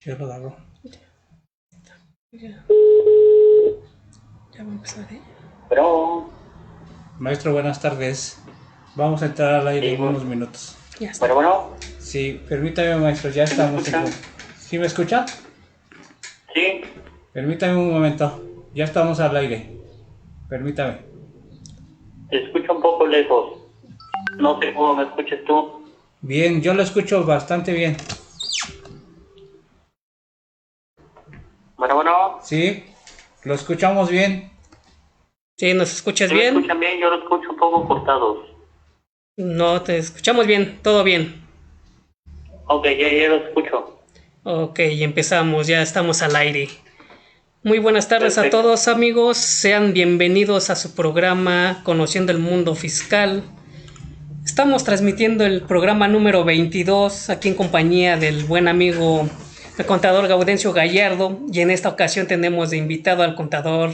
Ya lo agarró. Ya va a empezar, ¿eh? Pero, Maestro, buenas tardes. Vamos a entrar al aire Sí, en unos minutos. Ya está. bueno, Sí, permítame, maestro, ya estamos. escucha? ¿Sí me escucha? sí, Permítame un momento. Ya estamos al aire. Permítame. te escucho un poco lejos. No sé cómo me escuches tú. Bien, yo lo escucho bastante bien. Bueno, Sí, lo escuchamos bien. ¿Sí nos escuchas ¿sí me bien? escuchan bien? Yo lo escucho un poco cortados. No, te escuchamos bien, todo bien. Ok, ya lo escucho. Ok, empezamos, ya estamos al aire. Muy buenas tardes a Perfecto. todos, amigos. Sean bienvenidos a su programa Conociendo el Mundo Fiscal. Estamos transmitiendo el programa número 22 aquí en compañía del buen amigo el contador Gaudencio Gallardo, y en esta ocasión tenemos de invitado al contador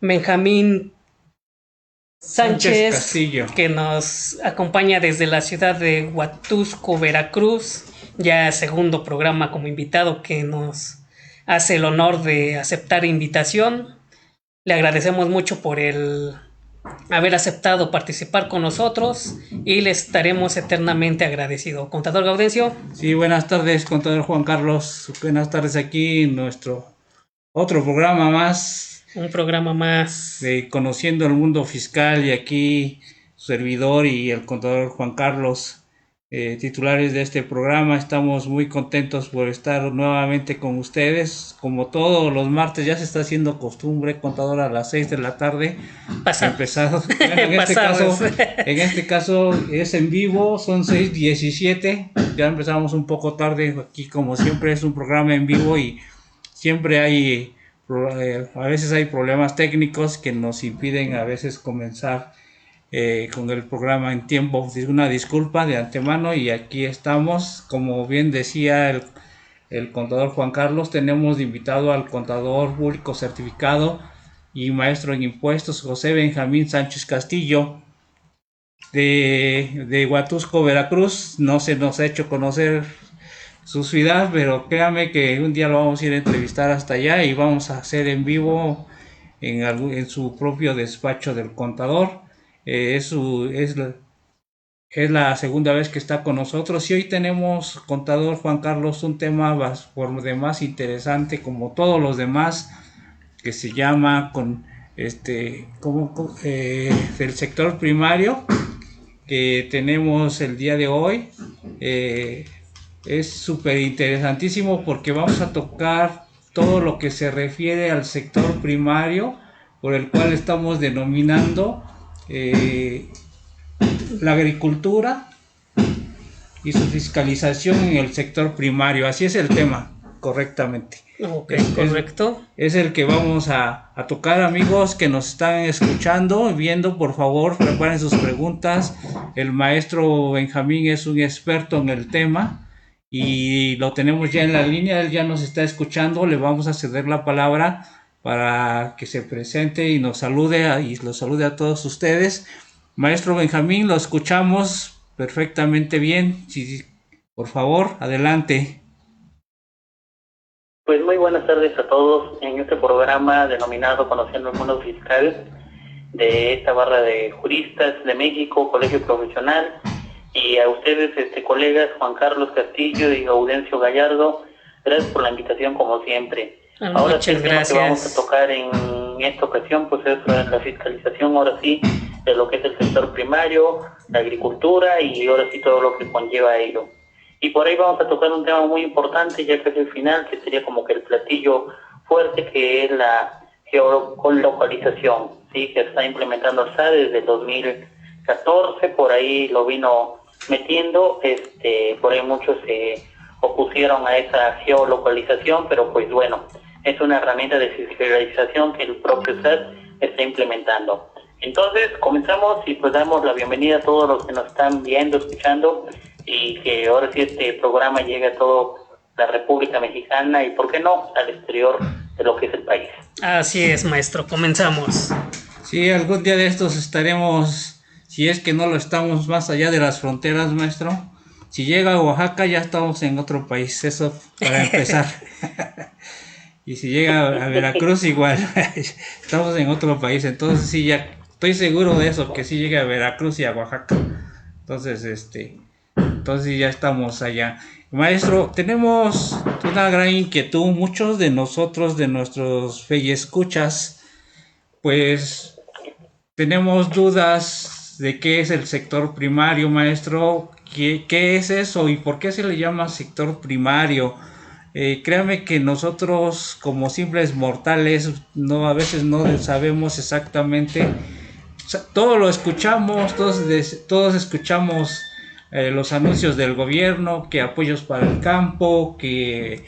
Benjamín Sánchez Castillo. que nos acompaña desde la ciudad de Huatusco, Veracruz. Ya segundo programa como invitado que nos hace el honor de aceptar invitación. Le agradecemos mucho por el haber aceptado participar con nosotros y le estaremos eternamente agradecido. Contador Gaudencio. Sí, buenas tardes, contador Juan Carlos. Buenas tardes aquí en nuestro otro programa más Un programa más. de Conociendo el Mundo Fiscal, y aquí su servidor y el contador Juan Carlos, titulares de este programa. Estamos muy contentos por estar nuevamente con ustedes. Como todos los martes, ya se está haciendo costumbre, contador, a las 6 de la tarde. Pasamos. Empezado. Bueno, en este caso es en vivo, son 6:17. Ya empezamos un poco tarde. Aquí, como siempre, es un programa en vivo y siempre hay, a veces hay problemas técnicos que nos impiden a veces comenzar con el programa en tiempo. Una disculpa de antemano, y aquí estamos. Como bien decía el contador Juan Carlos, tenemos de invitado al contador público certificado y maestro en impuestos José Benjamín Sánchez Castillo de Huatusco, Veracruz. No se nos ha hecho conocer su ciudad, pero créame que un día lo vamos a ir a entrevistar hasta allá y vamos a hacer en vivo en su propio despacho del contador. Es la segunda vez que está con nosotros, y hoy tenemos, contador Juan Carlos, un tema por demás interesante, como todos los demás, que se llama del sector primario que tenemos el día de hoy. Es súper interesantísimo porque vamos a tocar todo lo que se refiere al sector primario, por el cual estamos denominando la agricultura y su fiscalización en el sector primario. Así es el tema, correctamente. Ok, correcto. Es el que vamos a tocar, amigos que nos están escuchando y viendo. Por favor, preparen sus preguntas. El maestro Benjamín es un experto en el tema y lo tenemos ya en la línea. Él ya nos está escuchando. Le vamos a ceder la palabra para que se presente y nos salude, y los salude a todos ustedes. Maestro Benjamín, lo escuchamos perfectamente bien. Sí, por favor, adelante. Pues muy buenas tardes a todos en este programa denominado Conociendo el Mundo Fiscal de esta barra de juristas de México, Colegio Profesional, y a ustedes, colegas Juan Carlos Castillo y Gaudencio Gallardo. Gracias por la invitación, como siempre. Ahora sí, el tema que vamos a tocar en esta ocasión pues es la fiscalización, ahora sí, de lo que es el sector primario, la agricultura, y ahora sí todo lo que conlleva a ello. Y por ahí vamos a tocar un tema muy importante, ya casi el final, que sería como que el platillo fuerte, que es la geolocalización, ¿sí? Que está implementando el SAT desde el 2014, por ahí lo vino metiendo, por ahí muchos se opusieron a esa geolocalización, pero pues bueno, es una herramienta de fiscalización que el propio SAT está implementando. Entonces comenzamos y pues damos la bienvenida a todos los que nos están viendo, escuchando, y que ahora sí este programa llegue a toda la República Mexicana y, ¿por qué no?, al exterior de lo que es el país. Así es, maestro, comenzamos. Sí, algún día de estos estaremos, si es que no lo estamos, más allá de las fronteras, maestro. Si llega a Oaxaca ya estamos en otro país, eso para empezar. Y si llega a Veracruz igual, estamos en otro país. Entonces sí, ya estoy seguro de eso, que sí llega a Veracruz y a Oaxaca. Entonces ya estamos allá. Maestro, tenemos una gran inquietud, muchos de nosotros, de nuestros escuchas, pues tenemos dudas de qué es el sector primario, maestro, qué es eso y por qué se le llama sector primario. Créame que nosotros como simples mortales a veces no sabemos exactamente. Todo lo escuchamos, todos escuchamos los anuncios del gobierno, que apoyos para el campo, que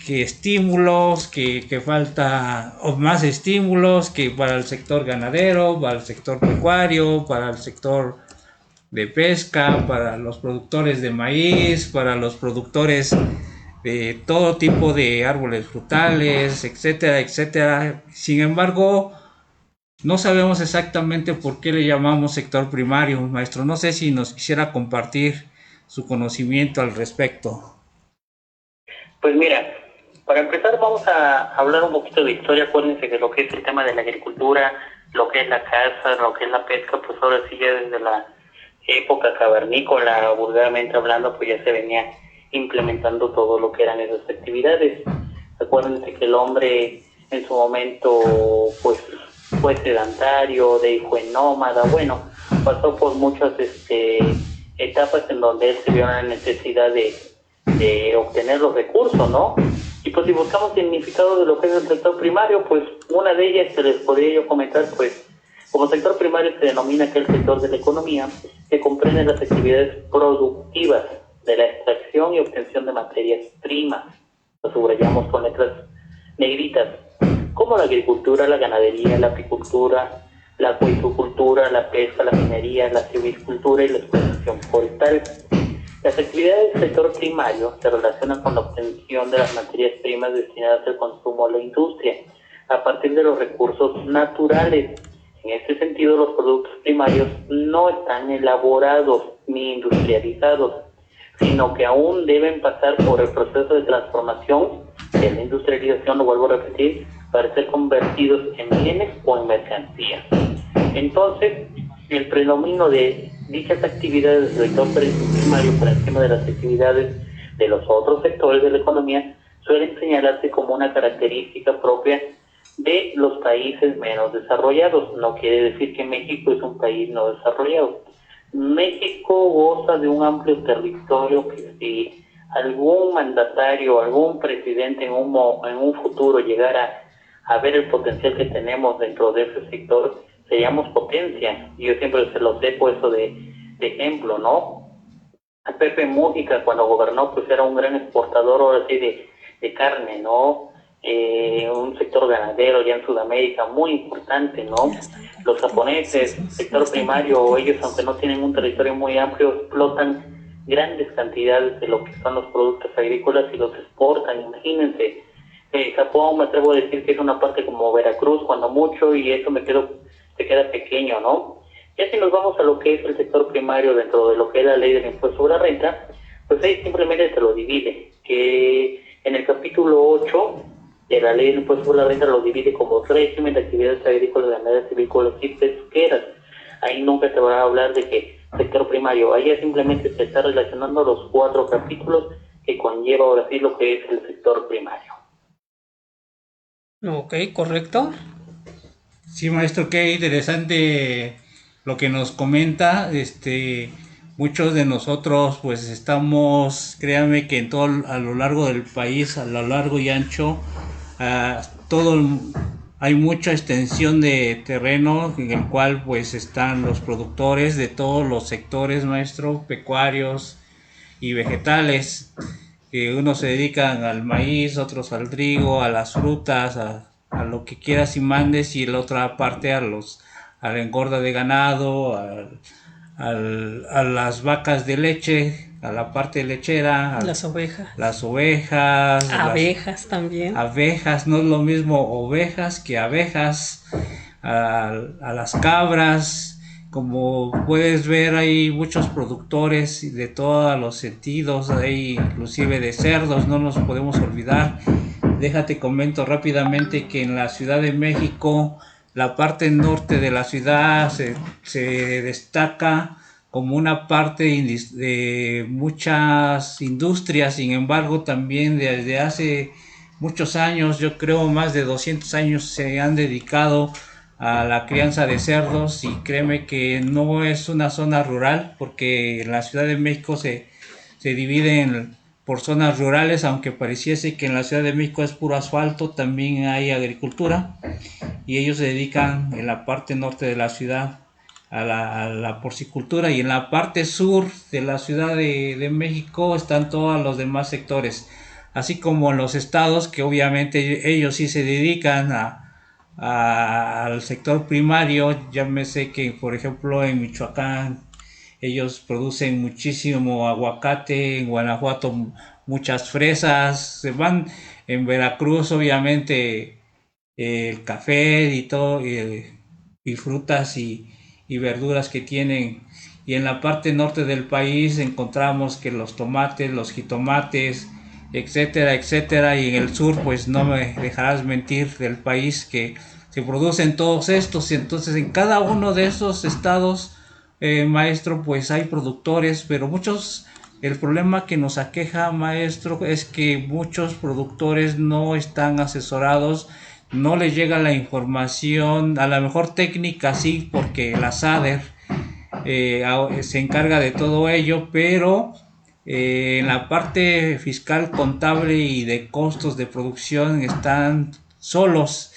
estímulos, que falta o más estímulos, que para el sector ganadero, para el sector pecuario, para el sector de pesca, para los productores de maíz, para los productores de todo tipo de árboles frutales, etcétera, etcétera. Sin embargo, no sabemos exactamente por qué le llamamos sector primario, maestro. No sé si nos quisiera compartir su conocimiento al respecto. Pues mira, para empezar vamos a hablar un poquito de historia. Acuérdense que lo que es el tema de la agricultura, lo que es la caza, lo que es la pesca, pues ahora sí ya desde la época cavernícola, vulgarmente hablando, pues ya se venía implementando todo lo que eran esas actividades. Acuérdense que el hombre en su momento pues fue sedentario, de ahí fue nómada, bueno, pasó por muchas etapas en donde él se vio la necesidad de obtener los recursos, ¿no? Y pues si buscamos significado de lo que es el sector primario, pues una de ellas que les podría yo comentar, pues como sector primario se denomina aquel sector de la economía que comprende las actividades productivas de la extracción y obtención de materias primas. Lo subrayamos con letras negritas, como la agricultura, la ganadería, la apicultura, la acuicultura, la pesca, la minería, la silvicultura y la explotación forestal. Las actividades del sector primario se relacionan con la obtención de las materias primas destinadas al consumo a la industria, a partir de los recursos naturales. En este sentido, los productos primarios no están elaborados ni industrializados, sino que aún deben pasar por el proceso de transformación de la industrialización, lo vuelvo a repetir, para ser convertidos en bienes o en mercancías. Entonces, el predominio de dichas actividades del sector primario por encima de las actividades de los otros sectores de la economía suelen señalarse como una característica propia de los países menos desarrollados. No quiere decir que México es un país no desarrollado. México goza de un amplio territorio que si algún mandatario, algún presidente en un futuro llegara a ver el potencial que tenemos dentro de ese sector, seríamos potencia. Yo siempre se los he puesto de ejemplo, ¿no? A Pepe Mujica cuando gobernó pues era un gran exportador ahora sí de carne, ¿no? Un sector ganadero ya en Sudamérica muy importante, ¿no? Los japoneses, sector primario, ellos aunque no tienen un territorio muy amplio, explotan grandes cantidades de lo que son los productos agrícolas y los exportan. Imagínense, Japón me atrevo a decir que es una parte como Veracruz cuando mucho, y eso se queda pequeño, ¿no? Ya si nos vamos a lo que es el sector primario dentro de lo que es la ley del impuesto sobre la renta, pues ahí simplemente se lo divide, que en el capítulo 8 de la ley del impuesto sobre la renta lo divide como régimen de actividades agrícolas, ganaderas, silvícolas y pesqueras. Ahí nunca se va a hablar de que sector primario, ahí simplemente se está relacionando los 4 capítulos que conlleva ahora sí lo que es el sector primario. Ok, correcto. Sí, maestro, qué interesante lo que nos comenta. Muchos de nosotros pues estamos, créanme que a lo largo del país, a lo largo y ancho, hay mucha extensión de terreno en el cual pues están los productores de todos los sectores, maestro, pecuarios y vegetales, que unos se dedican al maíz, otros al trigo, a las frutas, a lo que quieras y mandes, y la otra parte a la engorda de ganado, a las vacas de leche, a la parte lechera, las ovejas, abejas también. Abejas, no es lo mismo ovejas que abejas, a las cabras, como puedes ver, hay muchos productores de todos los sentidos, hay inclusive de cerdos, no nos podemos olvidar. Déjate comento rápidamente que en la Ciudad de México, la parte norte de la ciudad se destaca como una parte de muchas industrias. Sin embargo, también desde hace muchos años, yo creo más de 200 años, se han dedicado a la crianza de cerdos, y créeme que no es una zona rural, porque en la Ciudad de México se divide por zonas rurales, aunque pareciese que en la Ciudad de México es puro asfalto, también hay agricultura, y ellos se dedican en la parte norte de la ciudad a la porcicultura, y en la parte sur de la Ciudad de México están todos los demás sectores, así como en los estados, que obviamente ellos sí se dedican al sector primario. Ya me sé que, por ejemplo, en Michoacán ellos producen muchísimo aguacate, en Guanajuato muchas fresas, se van en Veracruz obviamente el café y todo, y frutas y verduras que tienen, y en la parte norte del país encontramos que los tomates, los jitomates, etcétera, etcétera, y en el sur pues no me dejarás mentir del país, que se producen todos estos. Y entonces en cada uno de esos estados, maestro, pues hay productores, pero muchos, el problema que nos aqueja, maestro, es que muchos productores no están asesorados, no les llega la información, a lo mejor técnica sí, porque la SADER se encarga de todo ello, pero en la parte fiscal, contable y de costos de producción están solos.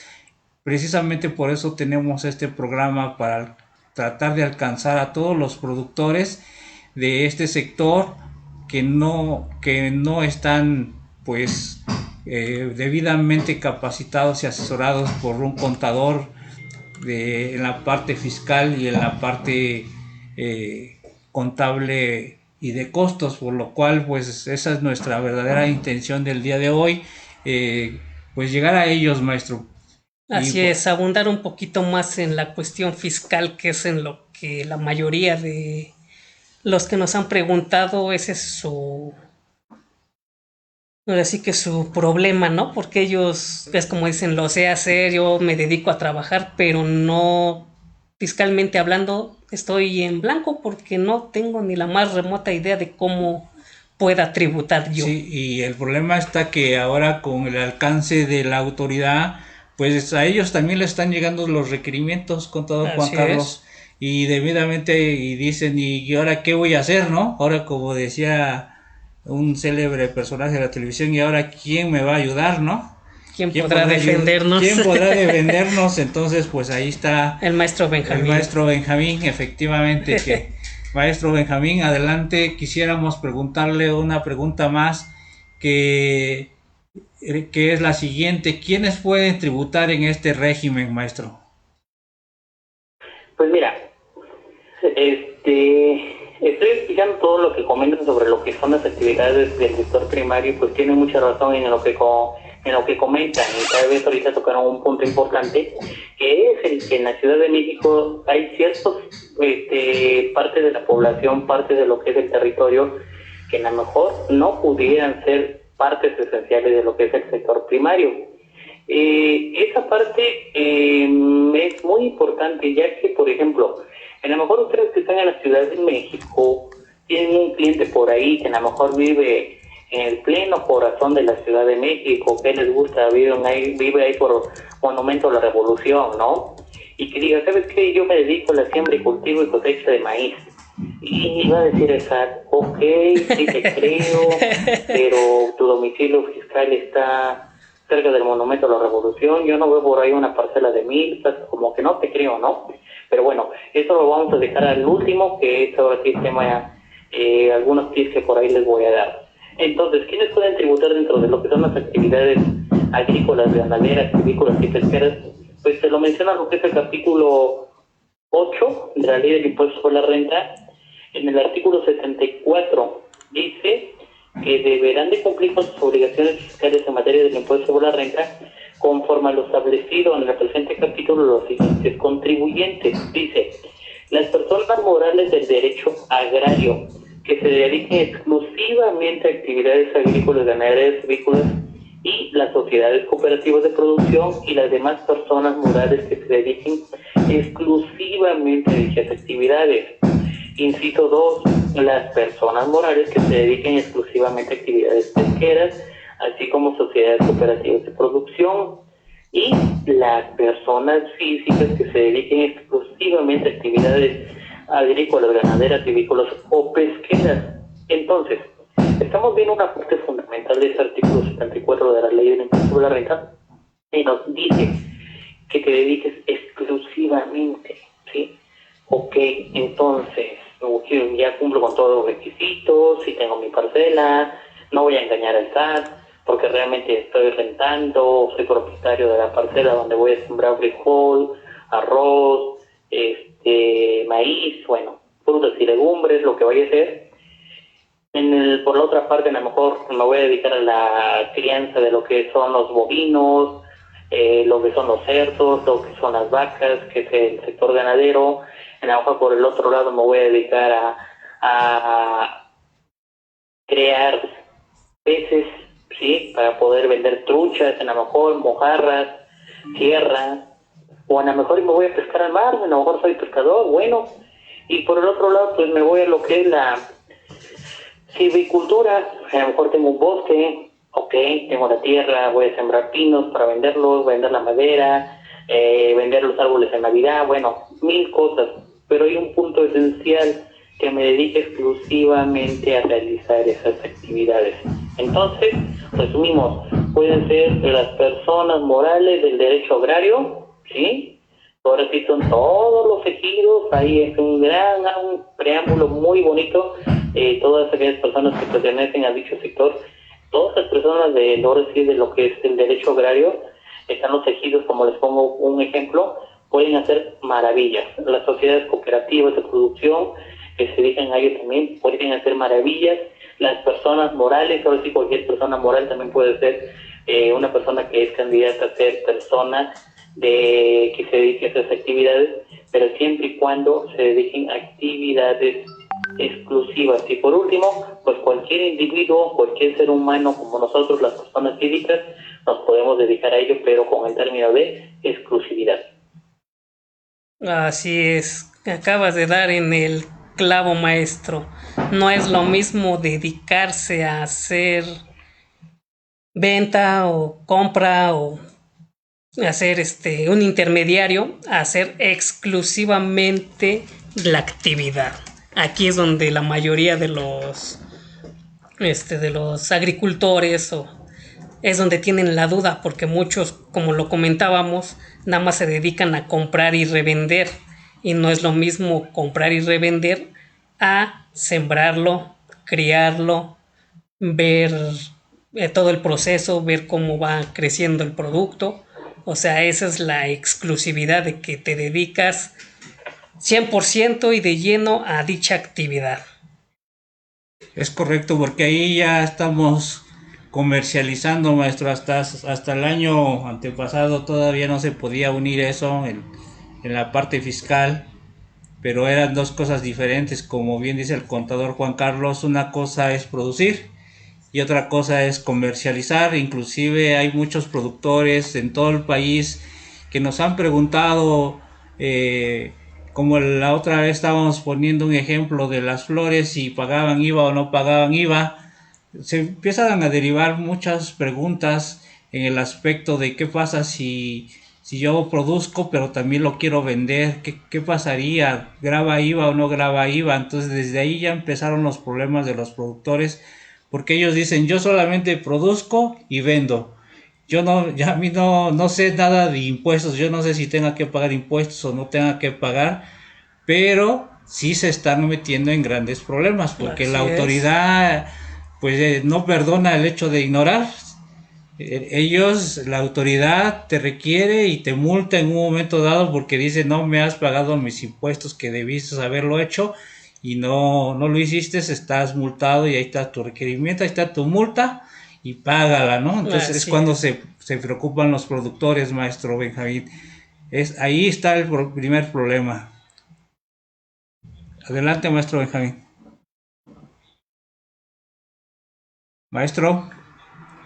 Precisamente por eso tenemos este programa, para tratar de alcanzar a todos los productores de este sector que no están pues debidamente capacitados y asesorados por un contador en la parte fiscal y en la parte contable y de costos, por lo cual pues esa es nuestra verdadera intención del día de hoy, pues llegar a ellos, maestro. Así es, abundar un poquito más en la cuestión fiscal, que es en lo que la mayoría de los que nos han preguntado, ese es ahora sí que su problema, ¿no? Porque ellos, es como dicen, lo sé hacer, yo me dedico a trabajar, pero no, fiscalmente hablando, estoy en blanco porque no tengo ni la más remota idea de cómo pueda tributar yo. Sí, y el problema está que ahora con el alcance de la autoridad, pues a ellos también le están llegando los requerimientos, contador Juan Carlos, y debidamente, y dicen, ¿y ahora qué voy a hacer, no? Ahora, como decía un célebre personaje de la televisión, ¿y ahora quién me va a ayudar, no? ¿Quién podrá defendernos? ¿Quién podrá defendernos? Entonces, pues ahí está el maestro Benjamín. El maestro Benjamín, efectivamente. Maestro Benjamín, adelante. Quisiéramos preguntarle una pregunta más, que es la siguiente: ¿quiénes pueden tributar en este régimen, maestro? Pues mira, estoy explicando todo lo que comentan sobre lo que son las actividades del sector primario, pues tiene mucha razón en lo que comentan, y cada vez ahorita tocaron un punto importante, que es el que en la Ciudad de México hay ciertos parte de la población, parte de lo que es el territorio, que a lo mejor no pudieran ser partes esenciales de lo que es el sector primario. Esa parte es muy importante, ya que, por ejemplo, a lo mejor ustedes que están en la Ciudad de México tienen un cliente por ahí que a lo mejor vive en el pleno corazón de la Ciudad de México, que les gusta, vive ahí por Monumento a la Revolución, ¿no? Y que diga, ¿sabes qué? Yo me dedico a la siembra y cultivo y cosecha de maíz. Y va a decir el SAT, ok, sí te creo, pero tu domicilio fiscal está cerca del Monumento a la Revolución, yo no veo por ahí una parcela de milpas, como que no te creo, ¿no? Pero bueno, eso lo vamos a dejar al último, que es ahora sí el tema, algunos tips que por ahí les voy a dar. Entonces, ¿quiénes pueden tributar dentro de lo que son las actividades agrícolas, ganaderas, silvícolas y pesqueras? Pues se lo menciona lo que es el capítulo 8 de la Ley del Impuesto sobre la Renta. En el artículo 74 dice que deberán de cumplir con sus obligaciones fiscales en materia del impuesto sobre la renta conforme a lo establecido en el presente capítulo los siguientes contribuyentes. Dice, Las personas morales del derecho agrario que se dediquen exclusivamente a actividades agrícolas, ganaderas, avícolas y las sociedades cooperativas de producción y las demás personas morales que se dediquen exclusivamente a dichas actividades. Inciso 2. Las personas morales que se dediquen exclusivamente a actividades pesqueras, así como sociedades cooperativas de producción, y las personas físicas que se dediquen exclusivamente a actividades agrícolas, ganaderas, avícolas o pesqueras. Entonces, estamos viendo una parte fundamental de ese artículo 74 de la Ley del Impuesto sobre la Renta, y nos dice que te dediques exclusivamente, ¿sí? Ok, entonces, ya cumplo con todos los requisitos, si tengo mi parcela, no voy a engañar al SAT, porque realmente estoy rentando, soy propietario de la parcela donde voy a sembrar frijol, arroz, maíz, bueno, frutas y legumbres, lo que vaya a hacer. Por la otra parte, a lo mejor me voy a dedicar a la crianza de lo que son los bovinos, lo que son los cerdos, lo que son las vacas, que es el sector ganadero. A lo mejor por el otro lado me voy a dedicar a crear peces, ¿sí? Para poder vender truchas, a lo mejor mojarras, sierra, o a lo mejor me voy a pescar al mar, a lo mejor soy pescador, bueno. Y por el otro lado, pues me voy a lo que es la silvicultura, a lo mejor tengo un bosque, ok, tengo la tierra, voy a sembrar pinos para venderlos, vender la madera, vender los árboles en Navidad, bueno, 1000 cosas, pero hay un punto esencial, que me dedique exclusivamente a realizar esas actividades. Entonces, resumimos, pueden ser las personas morales del derecho agrario, ¿sí? Ahora sí son todos los ejidos, ahí es un preámbulo muy bonito, todas aquellas personas que pertenecen a dicho sector, todas las personas ahora sí de lo que es el derecho agrario, están los ejidos, como les pongo un ejemplo, pueden hacer maravillas. Las sociedades cooperativas de producción que se dedican a ello también pueden hacer maravillas. Las personas morales, ahora sí cualquier persona moral también puede ser una persona que es candidata a ser persona que se dedique a esas actividades, pero siempre y cuando se dediquen a actividades exclusivas. Y por último, pues cualquier individuo, cualquier ser humano como nosotros, las personas físicas, nos podemos dedicar a ello, pero con el término de exclusividad. Así es, acabas de dar en el clavo, maestro. No es lo mismo dedicarse a hacer venta o compra o hacer un intermediario a hacer exclusivamente la actividad. Aquí es donde la mayoría de los agricultores es donde tienen la duda, porque muchos, como lo comentábamos, nada más se dedican a comprar y revender, y no es lo mismo comprar y revender a sembrarlo, criarlo, ver todo el proceso, ver cómo va creciendo el producto. O sea, esa es la exclusividad, de que te dedicas 100% y de lleno a dicha actividad. Es correcto, porque ahí ya estamos comercializando, maestro. Hasta el año antepasado todavía no se podía unir eso en la parte fiscal, pero eran dos cosas diferentes. Como bien dice el contador Juan Carlos, una cosa es producir y otra cosa es comercializar. Inclusive hay muchos productores en todo el país que nos han preguntado, como la otra vez estábamos poniendo un ejemplo de las flores, si pagaban IVA o no pagaban IVA. Se empiezan a derivar muchas preguntas en el aspecto de qué pasa si yo produzco pero también lo quiero vender, qué pasaría, graba IVA o no graba IVA. Entonces desde ahí ya empezaron los problemas de los productores, porque ellos dicen: yo solamente produzco y vendo, a mí no sé nada de impuestos, yo no sé si tenga que pagar impuestos o no tenga que pagar, pero sí se están metiendo en grandes problemas, porque la autoridad pues no perdona el hecho de ignorar. La autoridad te requiere y te multa en un momento dado porque dice: no me has pagado mis impuestos que debiste haberlo hecho y no lo hiciste, estás multado, y ahí está tu requerimiento, ahí está tu multa y págala, ¿no? Entonces es cuando se preocupan los productores, maestro Benjamín. Ahí está el primer problema. Adelante, maestro Benjamín. Maestro.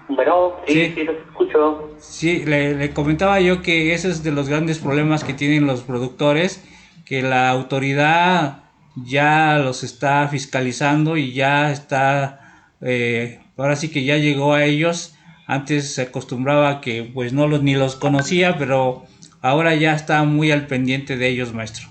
Bueno, sí, los escucho. Sí, le comentaba yo que ese es de los grandes problemas que tienen los productores, que la autoridad ya los está fiscalizando y ya está, ahora sí que ya llegó a ellos. Antes se acostumbraba que pues ni los conocía, pero ahora ya está muy al pendiente de ellos, maestro.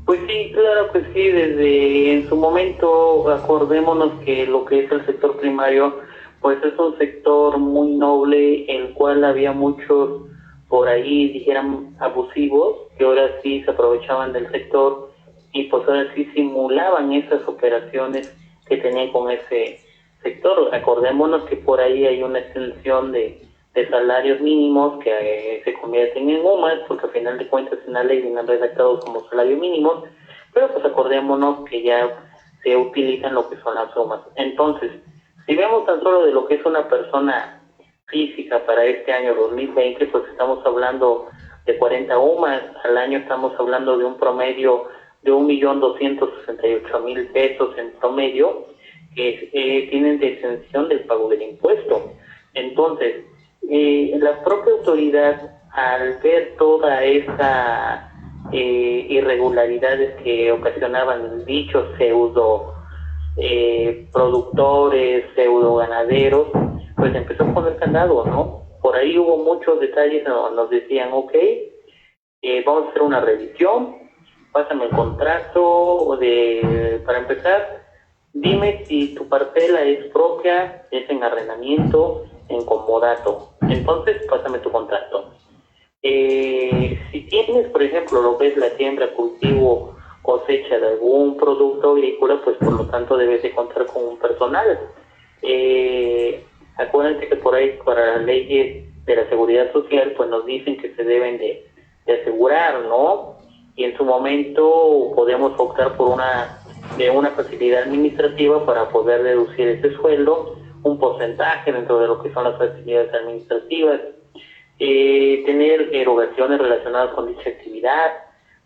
Pues sí, claro que sí, desde en su momento acordémonos que lo que es el sector primario, pues es un sector muy noble, el cual había muchos por ahí, dijeran, abusivos, que ahora sí se aprovechaban del sector y pues ahora sí simulaban esas operaciones que tenían con ese sector. Acordémonos que por ahí hay una extensión de salarios mínimos que se convierten en UMAS, porque al final de cuentas en la ley vienen redactados como salario mínimo, pero pues acordémonos que ya se utilizan lo que son las UMAS. Entonces, si vemos tan solo de lo que es una persona física para este año 2020, pues estamos hablando de 40 UMAS, al año estamos hablando de un promedio de 1.268.000 pesos en promedio, que tienen de exención del pago del impuesto. Entonces, la propia autoridad, al ver toda esta irregularidades que ocasionaban dichos pseudo productores, pseudo ganaderos, pues empezó a poner candado, ¿no? Por ahí hubo muchos detalles, nos decían, vamos a hacer una revisión, pásame el contrato para empezar, dime si tu parcela es propia, es en arrendamiento, en comodato. Entonces, pásame tu contrato. Si tienes, por ejemplo, lo que es la siembra, cultivo, cosecha de algún producto agrícola, pues por lo tanto debes de contar con un personal. Acuérdense que por ahí, para las leyes de la seguridad social, pues nos dicen que se deben de asegurar, ¿no? Y en su momento podemos optar por una facilidad administrativa para poder deducir ese sueldo, un porcentaje dentro de lo que son las facilidades administrativas, tener erogaciones relacionadas con dicha actividad,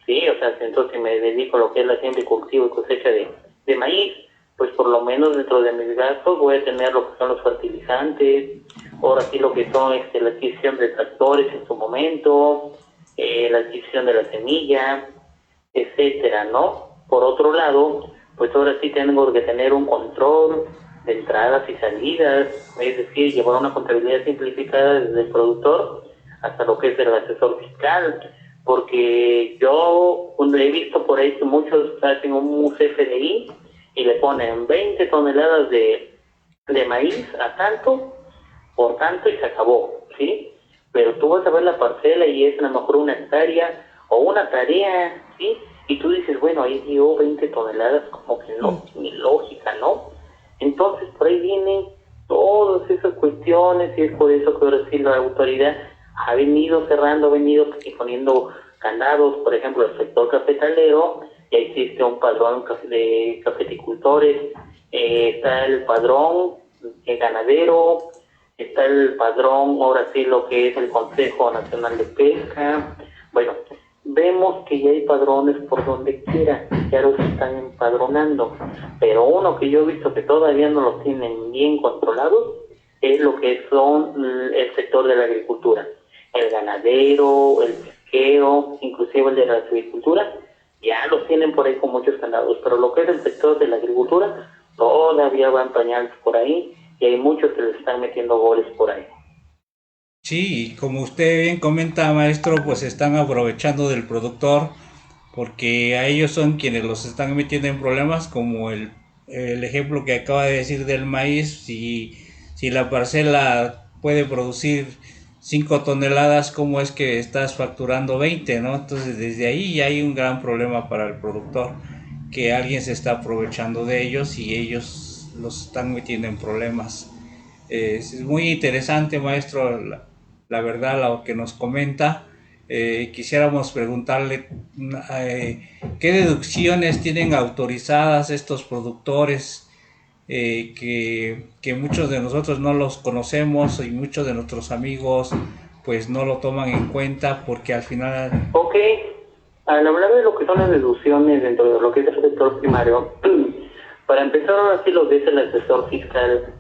sí, o sea, entonces si me dedico a lo que es la siembra y cultivo y cosecha de maíz, pues por lo menos dentro de mis gastos voy a tener lo que son los fertilizantes, ahora sí lo que son la adquisición de tractores en su momento, la adquisición de la semilla, etcétera, ¿no? Por otro lado, pues ahora sí tengo que tener un control de entradas y salidas, es decir, llevar una contabilidad simplificada desde el productor hasta lo que es el asesor fiscal, porque yo he visto por ahí que muchos hacen un CFDI y le ponen 20 toneladas de maíz a tanto, por tanto, y se acabó, ¿sí? Pero tú vas a ver la parcela y es a lo mejor una hectárea o una tarea, ¿sí? Y tú dices, bueno, ahí dio 20 toneladas, como que no tiene lógica, ¿no? Entonces, por ahí vienen todas esas cuestiones y es por eso que ahora sí la autoridad ha venido cerrando, ha venido poniendo candados, por ejemplo, el sector cafetalero, ya existe un padrón de cafeticultores, está el padrón ganadero, está el padrón, ahora sí lo que es el Consejo Nacional de Pesca. Bueno, vemos que ya hay padrones por donde quiera, ya los están empadronando, pero uno que yo he visto que todavía no los tienen bien controlados es lo que son el sector de la agricultura, el ganadero, el pesquero, inclusive el de la agricultura, ya los tienen por ahí con muchos candados, pero lo que es el sector de la agricultura todavía va en pañales por ahí y hay muchos que les están metiendo goles por ahí. Sí, y como usted bien comenta, maestro, pues están aprovechando del productor porque a ellos son quienes los están metiendo en problemas, como el ejemplo que acaba de decir del maíz. Si la parcela puede producir 5 toneladas, ¿cómo es que estás facturando 20, no? Entonces desde ahí ya hay un gran problema para el productor, que alguien se está aprovechando de ellos y ellos los están metiendo en problemas. Es muy interesante, maestro, la verdad, lo que nos comenta. Quisiéramos preguntarle qué deducciones tienen autorizadas estos productores, que muchos de nosotros no los conocemos y muchos de nuestros amigos pues no lo toman en cuenta porque al final... Ok, al hablar de lo que son las deducciones dentro de lo que es el sector primario, para empezar ahora sí lo que es el asesor fiscal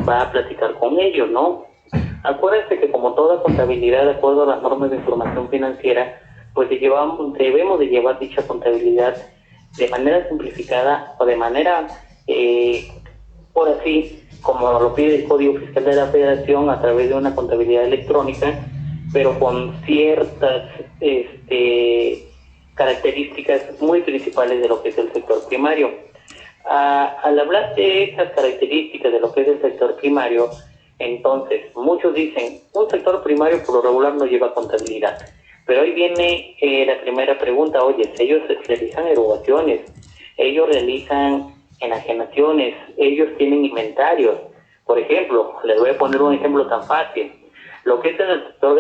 va a platicar con ellos, ¿no? Acuérdense que como toda contabilidad, de acuerdo a las normas de información financiera, pues debemos de llevar dicha contabilidad de manera simplificada o de manera, por así, como lo pide el Código Fiscal de la Federación, a través de una contabilidad electrónica, pero con ciertas características muy principales de lo que es el sector primario. Al hablar de esas características de lo que es el sector primario, entonces muchos dicen, un sector primario por lo regular no lleva contabilidad. Pero ahí viene la primera pregunta, oye, si ellos realizan erogaciones, ellos realizan enajenaciones, ellos tienen inventarios. Por ejemplo, les voy a poner un ejemplo tan fácil. Lo que es en el sector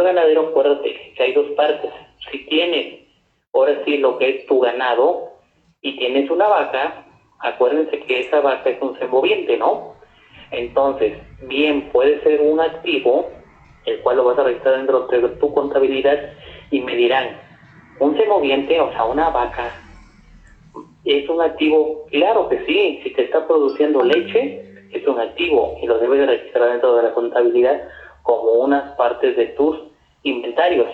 ganadero, acuérdate que hay dos partes. Si tienes, ahora sí, lo que es tu ganado y tienes una vaca, acuérdense que esa vaca es un semoviente, ¿no? Entonces, bien, puede ser un activo, el cual lo vas a registrar dentro de tu contabilidad y me dirán, un semoviente, o sea, una vaca, ¿es un activo? Claro que sí, si te está produciendo leche, es un activo y lo debes de registrar dentro de la contabilidad como unas partes de tus inventarios.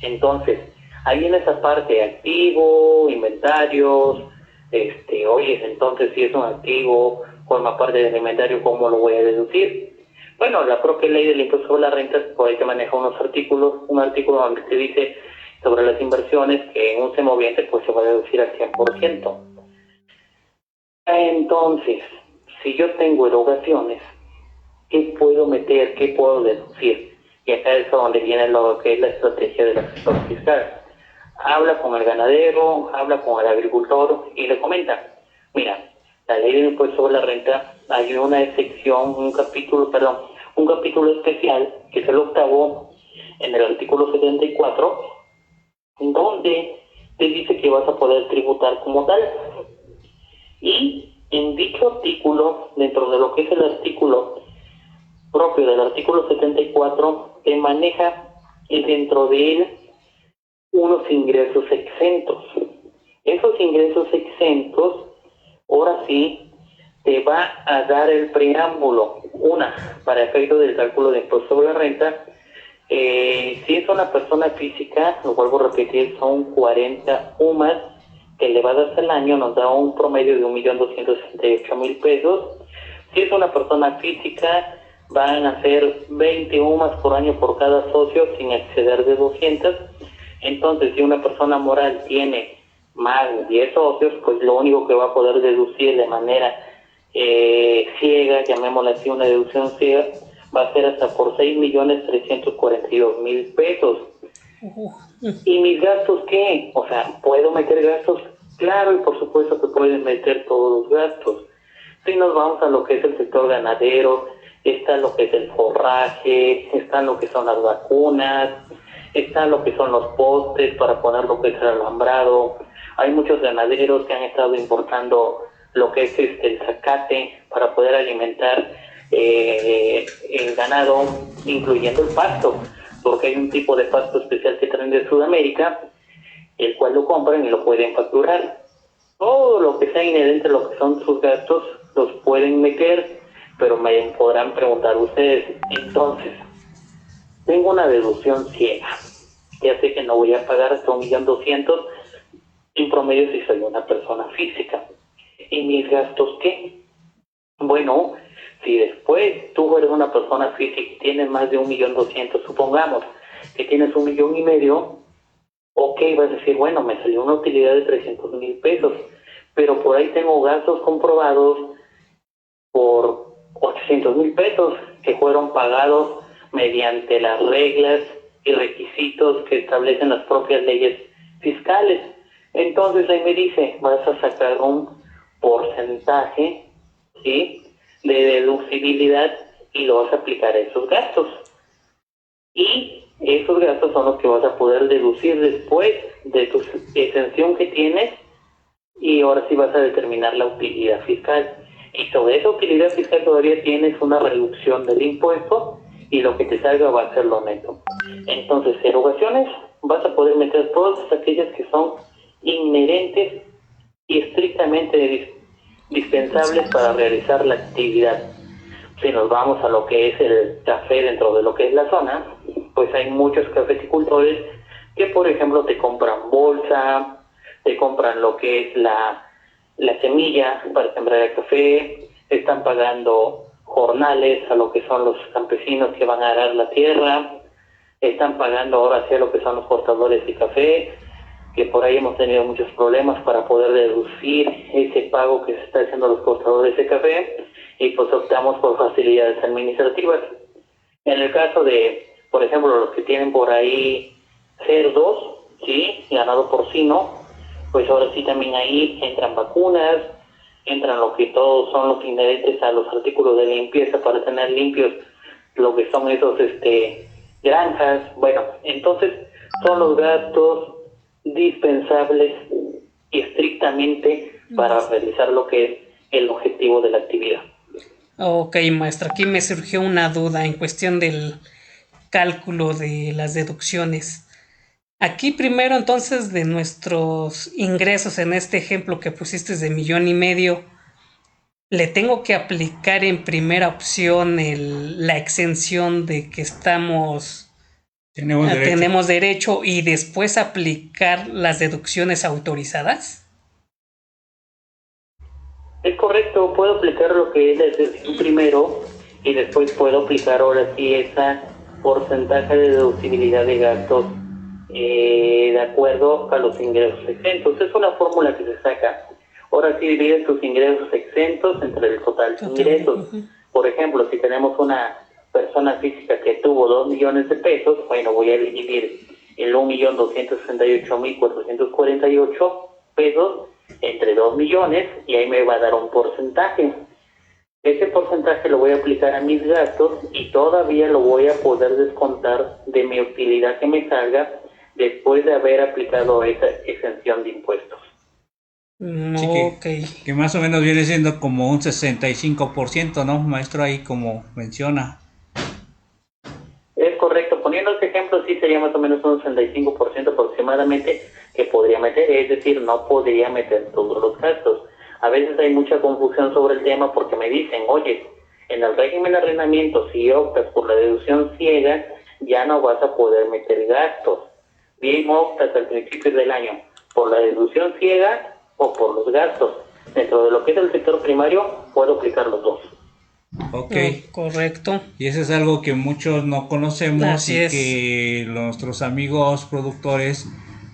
Entonces, ahí en esa parte, activo, inventarios, oye, entonces si es un activo, forma parte del inventario, ¿cómo lo voy a deducir? Bueno, la propia ley del impuesto sobre la renta, por ahí te maneja un artículo donde te dice sobre las inversiones que en un semoviente pues se va a deducir al 100%. Entonces, si yo tengo erogaciones, ¿qué puedo meter? ¿Qué puedo deducir? Y acá es donde viene lo que es la estrategia del asesor fiscal. Habla con el ganadero, habla con el agricultor y le comenta, mira, la ley del impuesto sobre la renta, hay una sección, un capítulo especial, que es el 8º, en el artículo 74, donde te dice que vas a poder tributar como tal. Y en dicho artículo, dentro de lo que es el artículo propio del artículo 74, te maneja dentro de él unos ingresos exentos. Esos ingresos exentos, ahora sí, te va a dar el preámbulo, para efecto del cálculo de impuesto sobre la renta. Si es una persona física, lo vuelvo a repetir, son 40 UMAS elevadas al año, nos da un promedio de 1.268.000 pesos. Si es una persona física, van a ser 20 UMAS por año por cada socio, sin exceder de 200. Entonces, si una persona moral tiene más de 10 socios, pues lo único que va a poder deducir de manera ciega, llamémosla así, una deducción ciega, va a ser hasta por 6.342.000 pesos. ¿Y mis gastos qué? O sea, ¿puedo meter gastos? Claro, y por supuesto que pueden meter todos los gastos. Si nos vamos a lo que es el sector ganadero, está lo que es el forraje, está lo que son las vacunas, está lo que son los postes para poner lo que es el alambrado. Hay muchos ganaderos que han estado importando lo que es el zacate para poder alimentar el ganado, incluyendo el pasto, porque hay un tipo de pasto especial que traen de Sudamérica, el cual lo compran y lo pueden facturar. Todo lo que sea inherente a lo que son sus gastos los pueden meter, pero me podrán preguntar ustedes, entonces, tengo una deducción ciega, ya sé que no voy a pagar hasta 1.200.000 en promedio si soy una persona física. ¿Y mis gastos qué? Bueno, si después tú eres una persona física y tienes más de 1.200.000, supongamos que tienes 1.5 millones, ok, vas a decir, bueno, me salió una utilidad de 300.000 pesos, pero por ahí tengo gastos comprobados por 800.000 pesos que fueron pagados mediante las reglas y requisitos que establecen las propias leyes fiscales. Entonces ahí me dice, vas a sacar un porcentaje, ¿sí?, de deducibilidad y lo vas a aplicar a esos gastos. Y esos gastos son los que vas a poder deducir después de tu exención que tienes, y ahora sí vas a determinar la utilidad fiscal. Y sobre esa utilidad fiscal todavía tienes una reducción del impuesto y lo que te salga va a ser lo neto. Entonces, erogaciones, vas a poder meter todas aquellas que son inherentes y estrictamente dispensables para realizar la actividad. Si nos vamos a lo que es el café dentro de lo que es la zona, pues hay muchos cafeticultores que, por ejemplo, te compran bolsa, te compran lo que es la semilla para sembrar el café, están pagando jornales a lo que son los campesinos que van a arar la tierra, están pagando ahora sí a lo que son los cortadores de café, que por ahí hemos tenido muchos problemas para poder deducir ese pago que se está haciendo a los cortadores de café, y pues optamos por facilidades administrativas. En el caso de, por ejemplo, los que tienen por ahí cerdos, ¿sí?, ganado porcino, pues ahora sí también ahí entran vacunas, entran lo que todos son los inherentes a los artículos de limpieza para tener limpios lo que son esos granjas. Bueno, entonces son los gastos dispensables y estrictamente para realizar lo que es el objetivo de la actividad. Ok, maestro, aquí me surgió una duda en cuestión del cálculo de las deducciones. Aquí primero entonces de nuestros ingresos en este ejemplo que pusiste de 1,5 millones, le tengo que aplicar en primera opción la exención de que tenemos derecho y después aplicar las deducciones autorizadas. Es correcto, puedo aplicar lo que es la exención primero y después puedo aplicar ahora sí esa porcentaje de deducibilidad de gastos de acuerdo a los ingresos exentos. Es una fórmula que se saca. Ahora sí divide tus ingresos exentos entre el total de ingresos. Por ejemplo, si tenemos una persona física que tuvo 2 millones de pesos, bueno, voy a dividir el 1.268.448 pesos entre 2 millones y ahí me va a dar un porcentaje. Ese porcentaje lo voy a aplicar a mis gastos y todavía lo voy a poder descontar de mi utilidad que me salga después de haber aplicado esa exención de impuestos. Sí, que más o menos viene siendo como un 65%, ¿no, maestro? Ahí como menciona. Es correcto, poniendo este ejemplo sí sería más o menos un 65% aproximadamente que podría meter, es decir, no podría meter todos los gastos. A veces hay mucha confusión sobre el tema porque me dicen, oye, en el régimen de arrendamiento, si optas por la deducción ciega, ya no vas a poder meter gastos. Bien optas al principio del año por la deducción ciega o por los gastos. Dentro de lo que es el sector primario, puedo aplicar los dos. Ok. Correcto. Y eso es algo que muchos no conocemos. Así es. Que nuestros amigos productores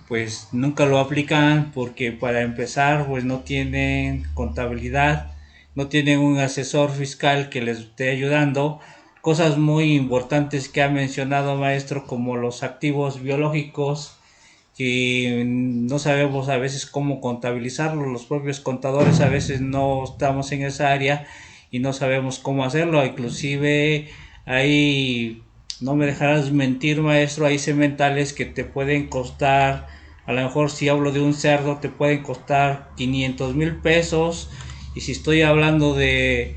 pues nunca lo aplican porque para empezar pues no tienen contabilidad, no tienen un asesor fiscal que les esté ayudando. Cosas muy importantes que ha mencionado, maestro, como los activos biológicos, que no sabemos a veces cómo contabilizarlo. Los propios contadores a veces no estamos en esa área y no sabemos cómo hacerlo. Inclusive hay, no me dejarás mentir, maestro, hay sementales que te pueden costar, a lo mejor si hablo de un cerdo te pueden costar 500,000 pesos, y si estoy hablando de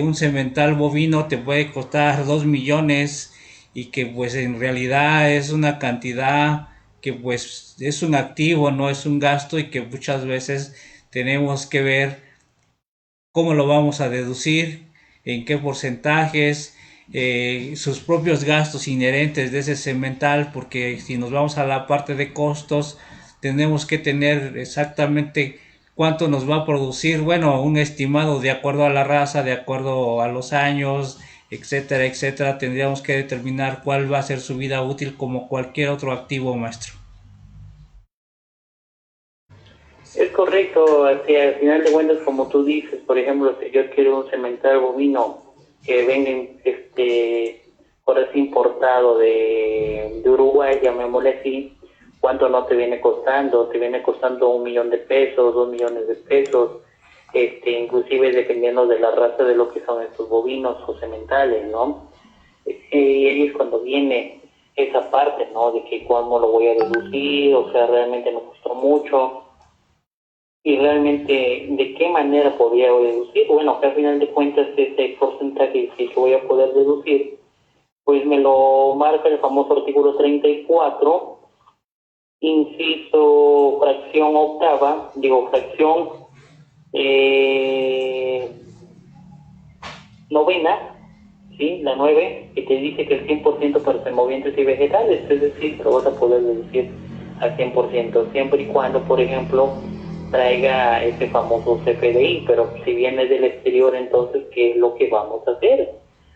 un semental bovino te puede costar 2 millones, y que pues en realidad es una cantidad que pues es un activo, no es un gasto, y que muchas veces tenemos que ver cómo lo vamos a deducir, en qué porcentajes, sus propios gastos inherentes de ese semental, porque si nos vamos a la parte de costos, tenemos que tener exactamente cuánto nos va a producir, bueno, un estimado de acuerdo a la raza, de acuerdo a los años, etcétera, etcétera. Tendríamos que determinar cuál va a ser su vida útil como cualquier otro activo, maestro. Es correcto, así, al final de cuentas, como tú dices, por ejemplo, si yo quiero un semental bovino que venga ahora sí importado de Uruguay, llamémosle así, ¿cuánto no te viene costando? Te viene costando 1 millón de pesos, 2 millones de pesos, inclusive dependiendo de la raza de lo que son estos bovinos o sementales, ¿no? Y ahí es cuando viene esa parte, ¿no? De que cómo lo voy a deducir, o sea, realmente me costó mucho. Y realmente, ¿de qué manera podría deducir? Bueno, que al final de cuentas ese porcentaje que yo voy a poder deducir, pues me lo marca el famoso artículo 34 inciso, fracción octava, fracción novena, ¿sí? La 9, que te dice que el 100% para semovientes y vegetales, es decir, lo vas a poder deducir al 100%, siempre y cuando, por ejemplo, traiga ese famoso CFDI, pero si viene del exterior, entonces, ¿qué es lo que vamos a hacer?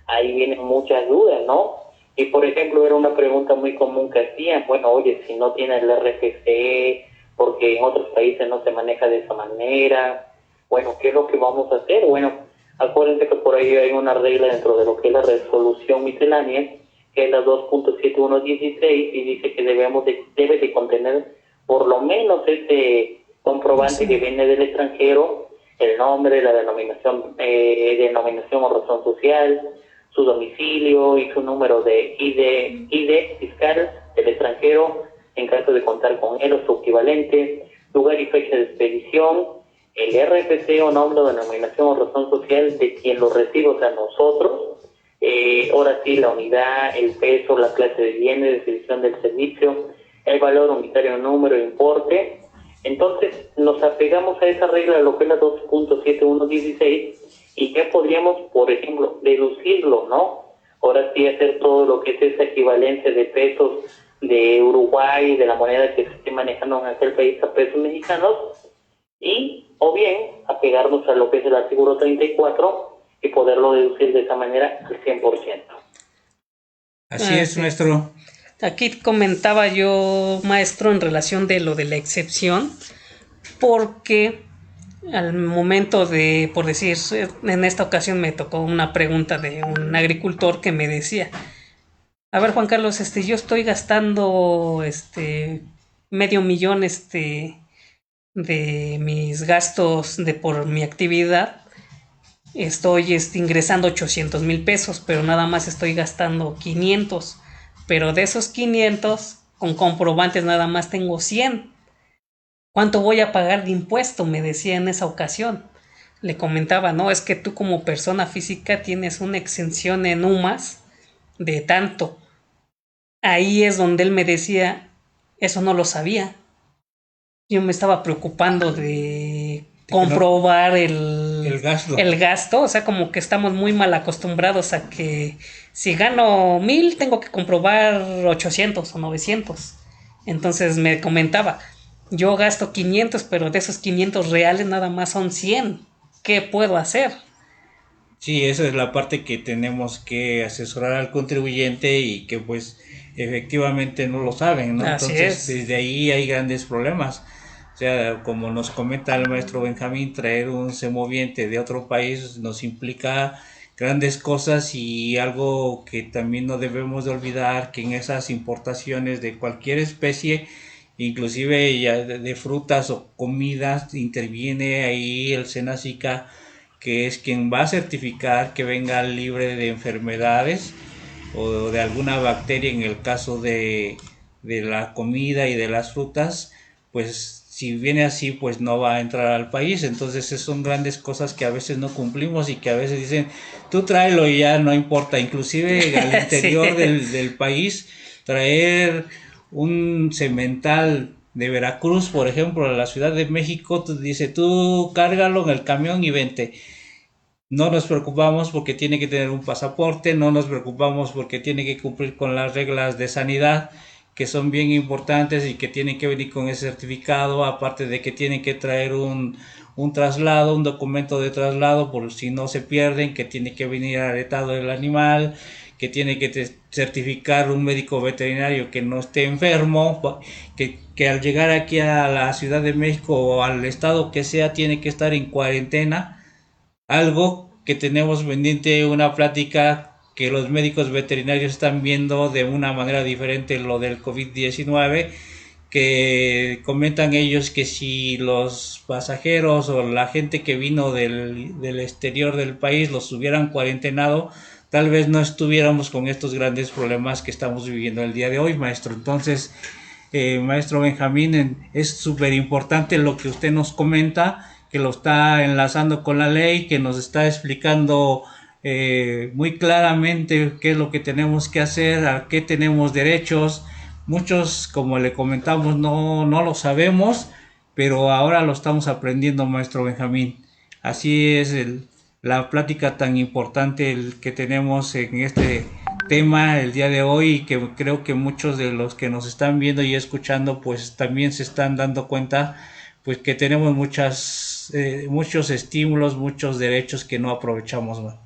Ahí vienen muchas dudas, ¿no? Y, por ejemplo, era una pregunta muy común que hacían, bueno, oye, si no tiene el RFC, porque en otros países no se maneja de esa manera, bueno, ¿qué es lo que vamos a hacer? Bueno, acuérdense que por ahí hay una regla dentro de lo que es la resolución miscelánea, que es la 2.7116, y dice que debe de contener por lo menos este comprobante que viene del extranjero, el nombre, la denominación o razón social, su domicilio y su número de ID fiscal del extranjero, en caso de contar con él o su equivalente, lugar y fecha de expedición, el RFC o nombre o denominación o razón social de quien lo recibe, o sea, nosotros, ahora sí, la unidad, el peso, la clase de bienes, definición del servicio, el valor unitario, número, importe. Entonces, nos apegamos a esa regla de lo que es la 2.7116 y ya podríamos, por ejemplo, deducirlo, ¿no? Ahora sí, hacer todo lo que es esa equivalencia de pesos de Uruguay, de la moneda que se esté manejando en aquel país a pesos mexicanos, y o bien apegarnos a lo que es el artículo 34 y poderlo deducir de esa manera al 100%. Así es, maestro. Aquí comentaba yo, maestro, en relación de lo de la excepción, porque al momento de, por decir, en esta ocasión me tocó una pregunta de un agricultor que me decía, a ver, Juan Carlos, yo estoy gastando $500,000 de mis gastos de por mi actividad. Estoy ingresando 800,000 pesos, pero nada más estoy gastando 500. Pero de esos 500, con comprobantes nada más tengo 100. ¿Cuánto voy a pagar de impuesto? Me decía en esa ocasión. Le comentaba, no, es que tú como persona física tienes una exención en UMAS de tanto. Ahí es donde él me decía, eso no lo sabía. Yo me estaba preocupando de comprobar el gasto, o sea, como que estamos muy mal acostumbrados a que si gano 1,000 tengo que comprobar 800 o 900. Entonces me comentaba, yo gasto 500, pero de esos 500 reales nada más son 100. ¿Qué puedo hacer? Sí, esa es la parte que tenemos que asesorar al contribuyente y que pues efectivamente no lo saben, ¿no? Así Entonces es. desde ahí hay grandes problemas. O sea, como nos comenta el maestro Benjamín, traer un semoviente de otro país nos implica grandes cosas y algo que también no debemos de olvidar, que en esas importaciones de cualquier especie, inclusive ya de frutas o comidas, interviene ahí el SENASICA, que es quien va a certificar que venga libre de enfermedades o de alguna bacteria en el caso de la comida y de las frutas, pues si viene así pues no va a entrar al país. Entonces son grandes cosas que a veces no cumplimos y que a veces dicen tú tráelo y ya no importa, inclusive al interior sí. del país traer un semental de Veracruz, por ejemplo, a la Ciudad de México, dice tú cárgalo en el camión y vente. No nos preocupamos porque tiene que tener un pasaporte, no nos preocupamos porque tiene que cumplir con las reglas de sanidad, que son bien importantes y que tienen que venir con ese certificado, aparte de que tienen que traer un traslado, un documento de traslado por si no se pierden, que tiene que venir aretado el animal, que tiene que certificar un médico veterinario que no esté enfermo, que al llegar aquí a la Ciudad de México o al estado que sea tiene que estar en cuarentena. Algo que tenemos pendiente, una plática que los médicos veterinarios están viendo de una manera diferente lo del COVID-19, que comentan ellos que si los pasajeros o la gente que vino del exterior del país los hubieran cuarentenado, tal vez no estuviéramos con estos grandes problemas que estamos viviendo el día de hoy, maestro. Entonces, maestro Benjamín, es súper importante lo que usted nos comenta, que lo está enlazando con la ley, que nos está explicando muy claramente qué es lo que tenemos que hacer, a qué tenemos derechos, muchos, como le comentamos, no lo sabemos, pero ahora lo estamos aprendiendo, maestro Benjamín. Así es la plática tan importante que tenemos en este tema el día de hoy, y que creo que muchos de los que nos están viendo y escuchando pues también se están dando cuenta pues que tenemos muchos estímulos, muchos derechos que no aprovechamos, ¿no?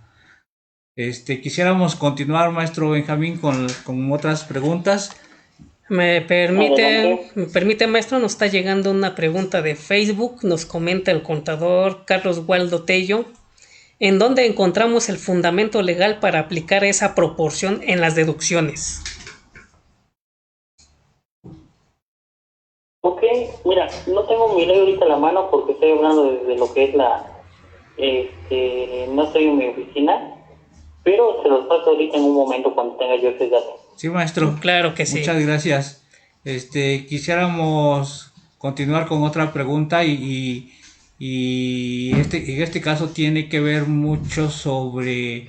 Quisiéramos continuar, maestro Benjamín, con otras preguntas. Me permite, maestro, nos está llegando una pregunta de Facebook, nos comenta el contador Carlos Waldo Tello. ¿En dónde encontramos el fundamento legal para aplicar esa proporción en las deducciones? Ok, mira, no tengo mi ley ahorita a la mano porque estoy hablando desde lo que es no estoy en mi oficina, pero se los paso ahorita en un momento cuando tenga yo ese dato. Sí, maestro. Claro que sí. Muchas gracias. Quisiéramos continuar con otra pregunta y en este caso tiene que ver mucho sobre,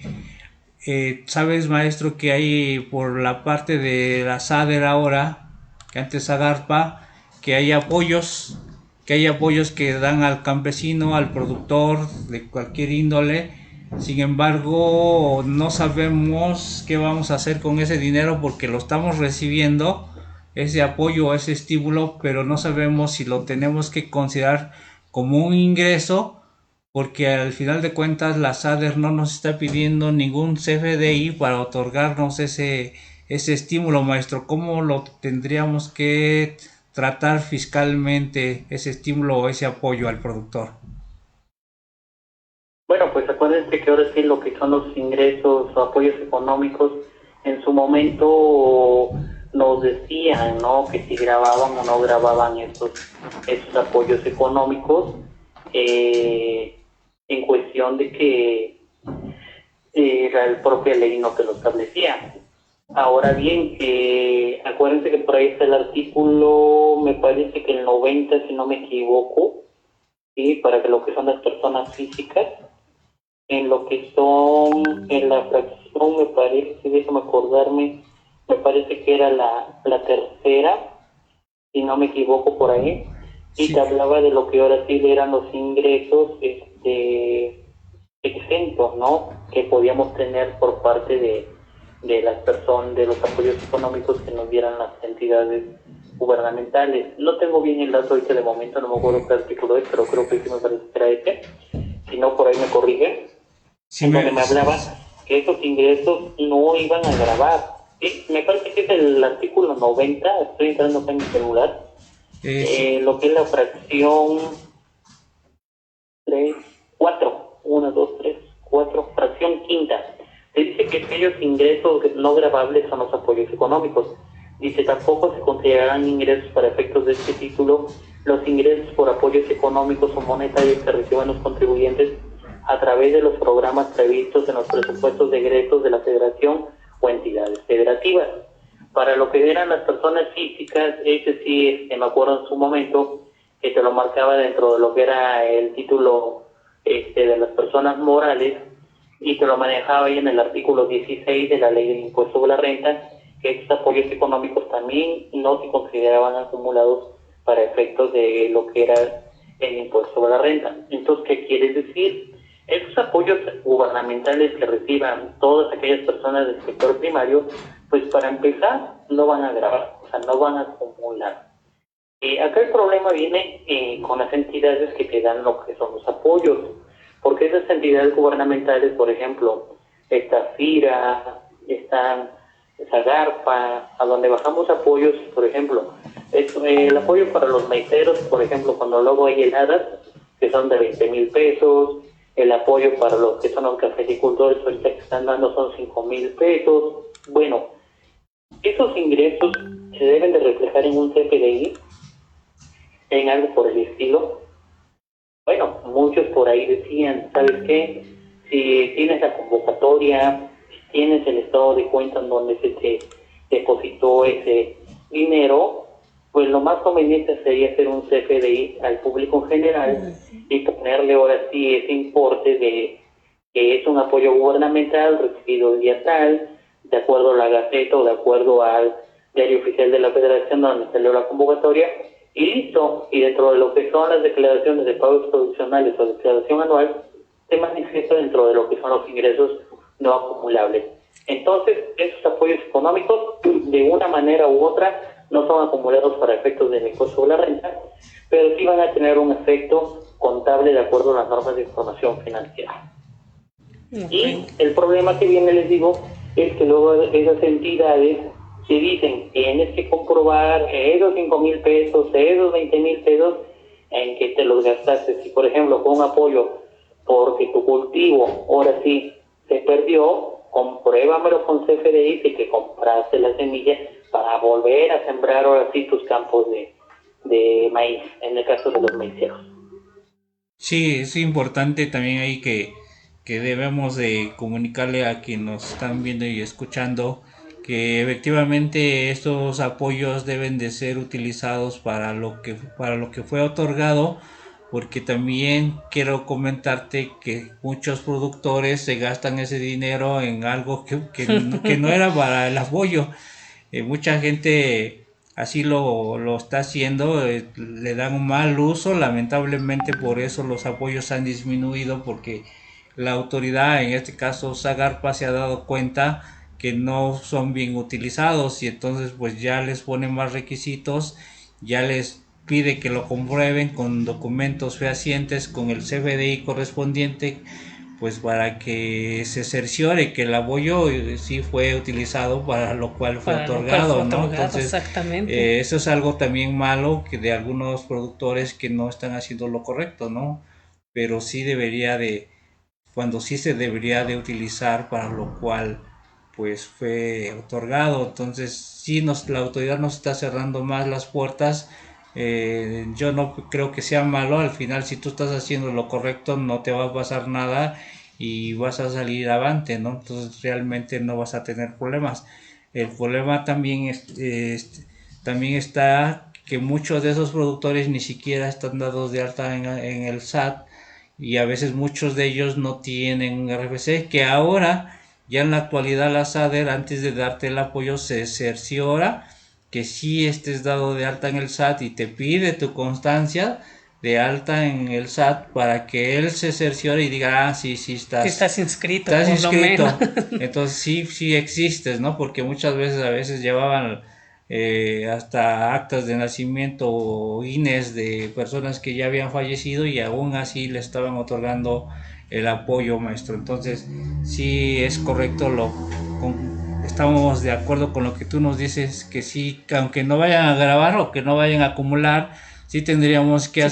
sabes, maestro, que hay por la parte de la SADER ahora, que antes AGARPA, que hay apoyos que dan al campesino, al productor de cualquier índole. Sin embargo, no sabemos qué vamos a hacer con ese dinero porque lo estamos recibiendo, ese apoyo, ese estímulo, pero no sabemos si lo tenemos que considerar como un ingreso, porque al final de cuentas la SADER no nos está pidiendo ningún CFDI para otorgarnos ese estímulo, maestro. ¿Cómo lo tendríamos que tratar fiscalmente, ese estímulo o ese apoyo al productor? Bueno, pues acuérdense que ahora sí lo que son los ingresos o apoyos económicos, en su momento nos decían, ¿no?, que si grababan o no grababan esos apoyos económicos, en cuestión de que era el propia ley no que lo establecía. Ahora bien, acuérdense que por ahí está el artículo, me parece que el 90, si no me equivoco, ¿sí?, para que lo que son las personas físicas, en lo que son, en la fracción, me parece, déjame acordarme, me parece que era la tercera, si no me equivoco por ahí, y te hablaba de lo que ahora sí eran los ingresos exentos, ¿no?, que podíamos tener por parte de las personas, de los apoyos económicos que nos dieran las entidades gubernamentales. No tengo bien el dato ahorita de momento, no me acuerdo qué artículo es, pero creo que sí me parece que era ese. Si no, por ahí me corrigen. Sí, donde me hablaba que esos ingresos no iban a grabar. Sí, me parece que es el artículo 90, estoy entrando acá en mi celular. Lo que es la fracción 4, fracción quinta. Se dice que aquellos ingresos no grabables son los apoyos económicos. Dice, tampoco se considerarán ingresos para efectos de este título los ingresos por apoyos económicos o monetarios que reciban los contribuyentes a través de los programas previstos en los presupuestos de egresos de la federación o entidades federativas. Para lo que eran las personas físicas, ese sí, me acuerdo en su momento, que se lo marcaba dentro de lo que era el título de las personas morales, y se lo manejaba ahí en el artículo 16 de la Ley del Impuesto sobre la Renta, que estos apoyos económicos también no se consideraban acumulados para efectos de lo que era el impuesto sobre la renta. Entonces, ¿qué quiere decir? Esos apoyos gubernamentales que reciban todas aquellas personas del sector primario, pues para empezar, no van a grabar, o sea, no van a acumular. Acá el problema viene con las entidades que te dan lo que son los apoyos, porque esas entidades gubernamentales, por ejemplo, esta FIRA, están Zagarpa, a donde bajamos apoyos, por ejemplo, el apoyo para los maiceros, por ejemplo, cuando luego hay heladas, que son de 20,000 pesos, el apoyo para los que son los cafeticultores, ahorita que están dando son 5,000 pesos. Bueno, esos ingresos se deben de reflejar en un CFDI, en algo por el estilo. Bueno, muchos por ahí decían, ¿sabes qué? Si tienes la convocatoria, si tienes el estado de cuenta en donde se te depositó ese dinero, pues lo más conveniente sería hacer un CFDI al público en general y ponerle ahora sí ese importe de que es un apoyo gubernamental recibido el día tal, de acuerdo a la Gaceta o de acuerdo al Diario Oficial de la Federación, donde salió la convocatoria, y listo. Y dentro de lo que son las declaraciones de pagos provisionales o declaración anual, se manifiesta dentro de lo que son los ingresos no acumulables. Entonces, esos apoyos económicos, de una manera u otra, no son acumulados para efectos del impuesto de la renta, pero sí van a tener un efecto contable de acuerdo a las normas de información financiera. Y el problema que viene, les digo, es que luego esas entidades se dicen, tienes que comprobar esos 5,000 pesos, esos 20,000 pesos, en que te los gastaste. Si, por ejemplo, con un apoyo porque tu cultivo ahora sí se perdió, compruébamelo con CFDI de que compraste la semilla para volver a sembrar ahora sí tus campos de maíz, en el caso de los maiceros. Sí, es importante también ahí que debemos de comunicarle a quienes nos están viendo y escuchando que efectivamente estos apoyos deben de ser utilizados para lo que fue otorgado, porque también quiero comentarte que muchos productores se gastan ese dinero en algo que no era para el apoyo. Mucha gente así lo está haciendo, le dan un mal uso, lamentablemente por eso los apoyos han disminuido, porque la autoridad, en este caso Zagarpa, se ha dado cuenta que no son bien utilizados y entonces pues ya les pone más requisitos, ya les pide que lo comprueben con documentos fehacientes, con el CFDI correspondiente, pues para que se cerciore que el apoyo sí fue utilizado para lo cual fue otorgado, ¿no? Entonces, exactamente. Eso es algo también malo que de algunos productores que no están haciendo lo correcto, ¿no? Pero sí cuando sí se debería de utilizar para lo cual pues fue otorgado. Entonces sí la autoridad nos está cerrando más las puertas. Yo no creo que sea malo. Al final, si tú estás haciendo lo correcto, no te va a pasar nada y vas a salir avante, ¿no? Entonces realmente no vas a tener problemas. El problema también también está que muchos de esos productores ni siquiera están dados de alta en el SAT, y a veces muchos de ellos no tienen RFC, que ahora ya en la actualidad la SADER, antes de darte el apoyo, se cerciora que sí estés dado de alta en el SAT y te pide tu constancia de alta en el SAT para que él se cerciore y diga, sí estás inscrito. Entonces sí existes, ¿no? Porque muchas veces llevaban hasta actas de nacimiento o INES de personas que ya habían fallecido y aún así le estaban otorgando el apoyo, maestro. Entonces sí es correcto, estamos de acuerdo con lo que tú nos dices, que sí, que aunque no vayan a grabar o que no vayan a acumular, sí tendríamos que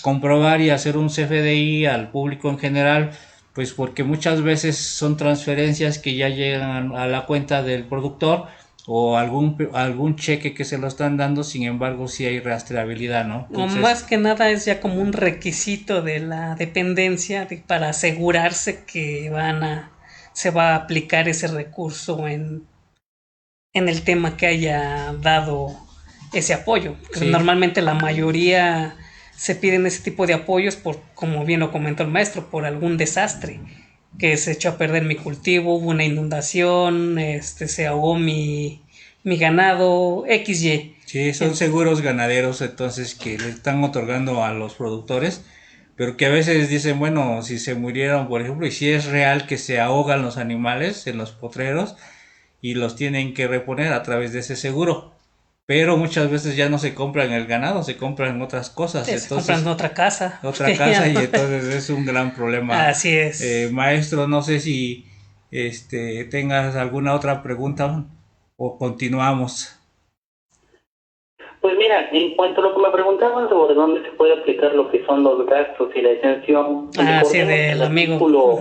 comprobar y hacer un CFDI al público en general, pues porque muchas veces son transferencias que ya llegan a la cuenta del productor o algún cheque que se lo están dando, sin embargo sí hay rastreabilidad, ¿no? Entonces, más que nada es ya como un requisito de la dependencia para asegurarse que se va a aplicar ese recurso en el tema que haya dado ese apoyo. Sí. Normalmente la mayoría se piden ese tipo de apoyos por, como bien lo comentó el maestro, por algún desastre, que se echó a perder mi cultivo, hubo una inundación, se ahogó mi ganado, XY. Sí, son seguros ganaderos entonces que le están otorgando a los productores, pero que a veces dicen, bueno, si se murieron, por ejemplo, y si es real que se ahogan los animales en los potreros y los tienen que reponer a través de ese seguro, pero muchas veces ya no se compran el ganado, se compran otras cosas. Se compran otra casa. Y entonces es un gran problema. Así es. Maestro, no sé si tengas alguna otra pregunta o continuamos. Pues mira, en cuanto a lo que me preguntaban sobre dónde se puede aplicar lo que son los gastos y la exención, sí, del amigo. Artículo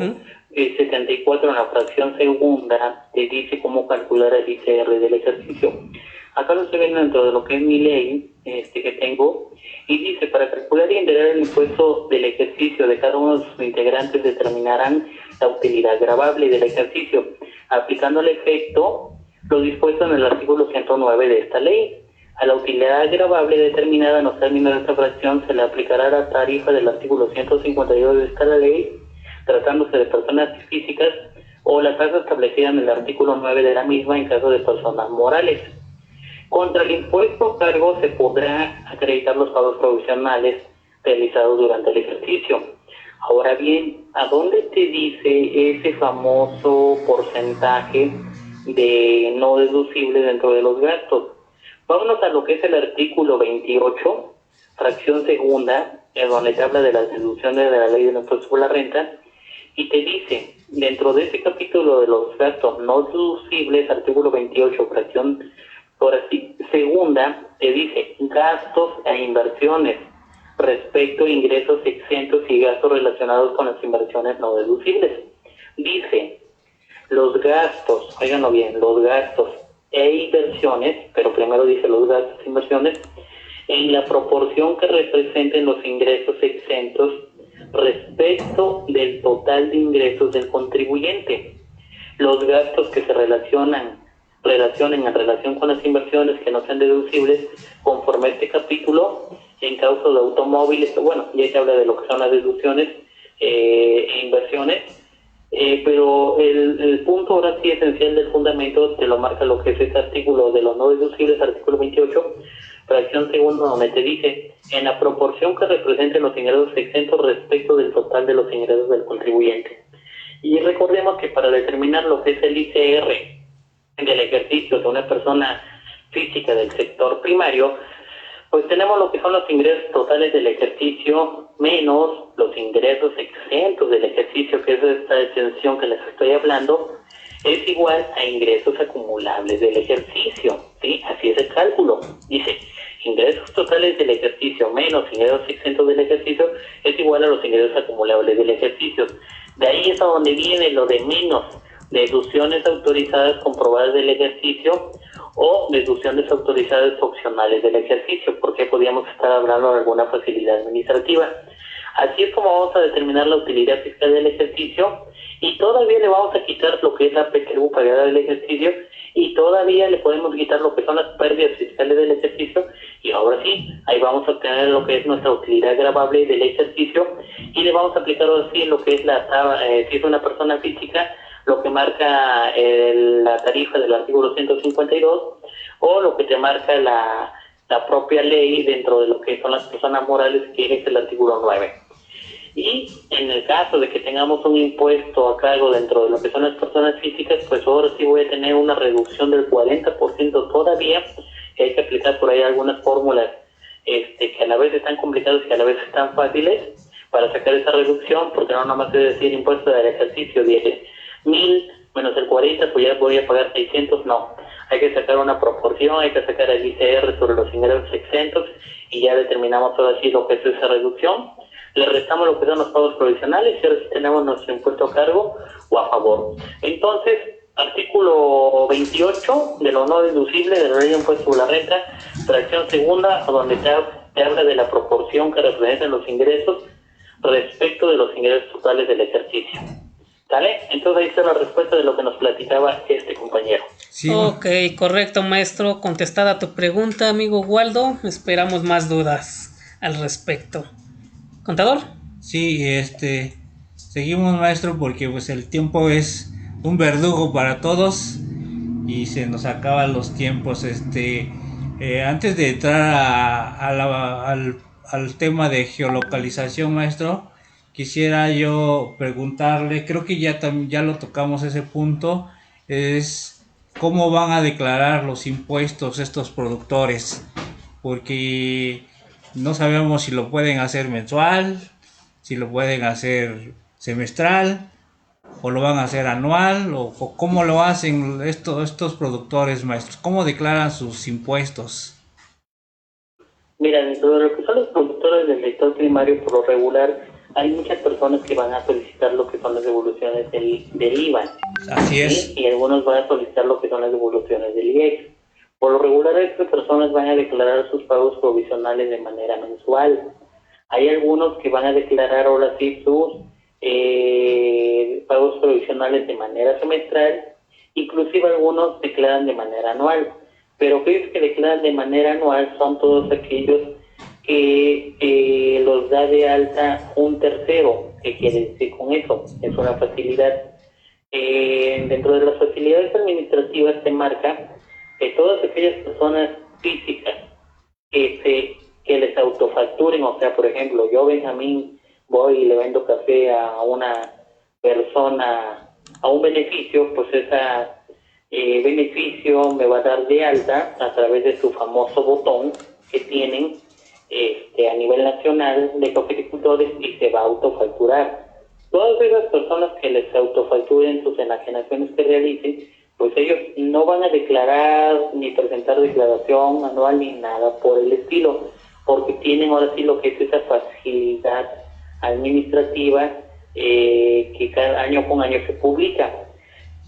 74 en la fracción segunda te dice cómo calcular el ICR del ejercicio. Acá lo estoy viendo dentro de lo que es mi ley que tengo, y dice, para calcular y integrar el impuesto del ejercicio de cada uno de sus integrantes determinarán la utilidad gravable del ejercicio, aplicando el efecto lo dispuesto en el artículo 109 de esta ley. A la utilidad gravable determinada en los términos de esta fracción se le aplicará la tarifa del artículo 152 de esta ley, tratándose de personas físicas, o la tasa establecida en el artículo 9 de la misma en caso de personas morales. Contra el impuesto a cargo se podrá acreditar los pagos provisionales realizados durante el ejercicio. Ahora bien, ¿a dónde te dice ese famoso porcentaje de no deducible dentro de los gastos? Vámonos a lo que es el artículo 28, fracción segunda, en donde te habla de las deducciones de la ley del impuesto sobre la renta, y te dice, dentro de ese capítulo de los gastos no deducibles, artículo 28, fracción segunda, te dice gastos e inversiones respecto a ingresos exentos y gastos relacionados con las inversiones no deducibles. Dice, los gastos, óiganlo bien, los gastos e inversiones, pero primero dice los gastos e inversiones, en la proporción que representen los ingresos exentos respecto del total de ingresos del contribuyente. Los gastos que se relacionen en relación con las inversiones que no sean deducibles conforme a este capítulo, en caso de automóviles, bueno, ya se habla de lo que son las deducciones e inversiones, pero el punto ahora sí esencial del fundamento te lo marca lo que es este artículo de los no deducibles, artículo 28, fracción segunda, donde te dice en la proporción que representen los ingresos exentos respecto del total de los ingresos del contribuyente. Y recordemos que para determinar lo que es el ICR del ejercicio de una persona física del sector primario, pues tenemos lo que son los ingresos totales del ejercicio menos los ingresos exentos del ejercicio, que es esta exención que les estoy hablando, es igual a ingresos acumulables del ejercicio, ¿sí? Así es el cálculo. Dice, ingresos totales del ejercicio menos ingresos exentos del ejercicio es igual a los ingresos acumulables del ejercicio. De ahí es a donde viene lo de menos deducciones autorizadas comprobadas del ejercicio o deducciones autorizadas opcionales del ejercicio, porque podríamos estar hablando de alguna facilidad administrativa. Así es como vamos a determinar la utilidad fiscal del ejercicio, y todavía le vamos a quitar lo que es la PTU pagada del ejercicio, y todavía le podemos quitar lo que son las pérdidas fiscales del ejercicio, y ahora sí, ahí vamos a obtener lo que es nuestra utilidad gravable del ejercicio, y le vamos a aplicar ahora sí lo que es si es una persona física, lo que marca la tarifa del artículo 152, o lo que te marca la propia ley dentro de lo que son las personas morales, que es el artículo 9. Y en el caso de que tengamos un impuesto a cargo dentro de lo que son las personas físicas, pues ahora sí voy a tener una reducción del 40% todavía, que hay que aplicar por ahí algunas fórmulas que a la vez están complicadas y a la vez están fáciles para sacar esa reducción, porque no nomás es decir impuesto del ejercicio 10,000 menos el 40, pues ya voy a pagar 600, no. Hay que sacar una proporción, hay que sacar el ICR sobre los ingresos exentos y ya determinamos todo así lo que es esa reducción. Le restamos lo que son los pagos provisionales y ahora sí tenemos nuestro impuesto a cargo o a favor. Entonces, artículo 28 de lo no deducible de la ley de impuesto sobre la renta, fracción segunda, donde te habla de la proporción que representan los ingresos respecto de los ingresos totales del ejercicio. ¿Vale? Entonces ahí está la respuesta de lo que nos platicaba este compañero. Sí. Ok, correcto, maestro. Contestada tu pregunta, amigo Waldo. Esperamos más dudas al respecto. ¿Contador? Sí, seguimos, maestro, porque pues el tiempo es un verdugo para todos y se nos acaban los tiempos. Antes de entrar al tema de geolocalización, maestro, quisiera yo preguntarle, creo que ya lo tocamos ese punto, es cómo van a declarar los impuestos estos productores, porque no sabemos si lo pueden hacer mensual, si lo pueden hacer semestral, o lo van a hacer anual, o cómo lo hacen estos productores, maestros, cómo declaran sus impuestos. Mira, dentro de lo que son los productores del sector primario, por lo regular, hay muchas personas que van a solicitar lo que son las devoluciones del IVA. Así es. ¿Sí? Y algunos van a solicitar lo que son las devoluciones del IEX. Por lo regular, estas personas van a declarar sus pagos provisionales de manera mensual. Hay algunos que van a declarar ahora sí sus pagos provisionales de manera semestral. Inclusive algunos declaran de manera anual. Pero aquellos que declaran de manera anual son todos aquellos que los da de alta un tercero. ¿Qué quiere decir con eso? Es una facilidad. Dentro de las facilidades administrativas se marca que todas aquellas personas físicas que les autofacturen. O sea, por ejemplo, yo, Benjamín, voy y le vendo café a una persona a un beneficio, pues esa beneficio me va a dar de alta a través de su famoso botón que tienen a nivel nacional de cafeticultores, y se va a autofacturar. Todas esas personas que les autofacturen sus enajenaciones que realicen, pues ellos no van a declarar ni presentar declaración anual ni nada por el estilo, porque tienen ahora sí lo que es esa facilidad administrativa que cada año con año se publica.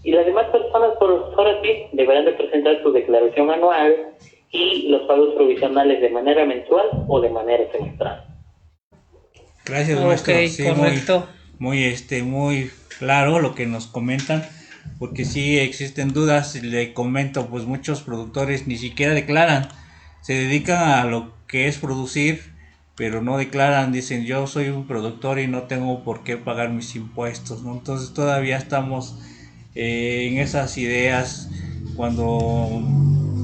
Y las demás personas, pues ahora sí, deberán de presentar su declaración anual y los pagos provisionales de manera mensual o de manera semestral. Gracias, maestro. Ok, Sí, correcto. muy claro lo que nos comentan, porque sí existen dudas. Le comento, pues muchos productores ni siquiera declaran, se dedican a lo que es producir, pero no declaran, dicen yo soy un productor y no tengo por qué pagar mis impuestos, ¿no? Entonces todavía estamos en esas ideas. Cuando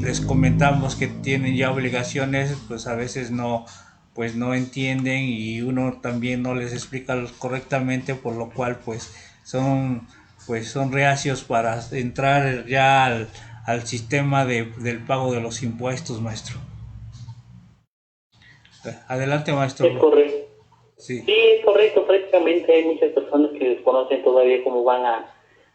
les comentamos que tienen ya obligaciones, pues a veces no, pues no entienden, y uno también no les explica correctamente, por lo cual pues son reacios para entrar ya al sistema del pago de los impuestos, maestro. Adelante, maestro. Es correcto. Sí, es correcto. Prácticamente hay muchas personas que desconocen todavía cómo van a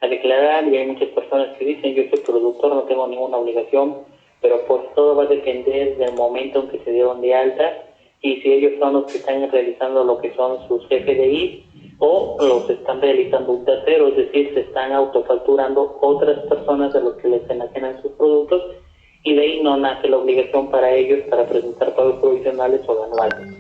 declarar, y hay muchas personas que dicen yo soy productor, no tengo ninguna obligación, pero pues todo va a depender del momento en que se dieron de alta y si ellos son los que están realizando lo que son sus CFDI o los están realizando un tercero, es decir, se están autofacturando otras personas de los que les enajenan sus productos, y de ahí no nace la obligación para ellos para presentar pagos provisionales o anuales.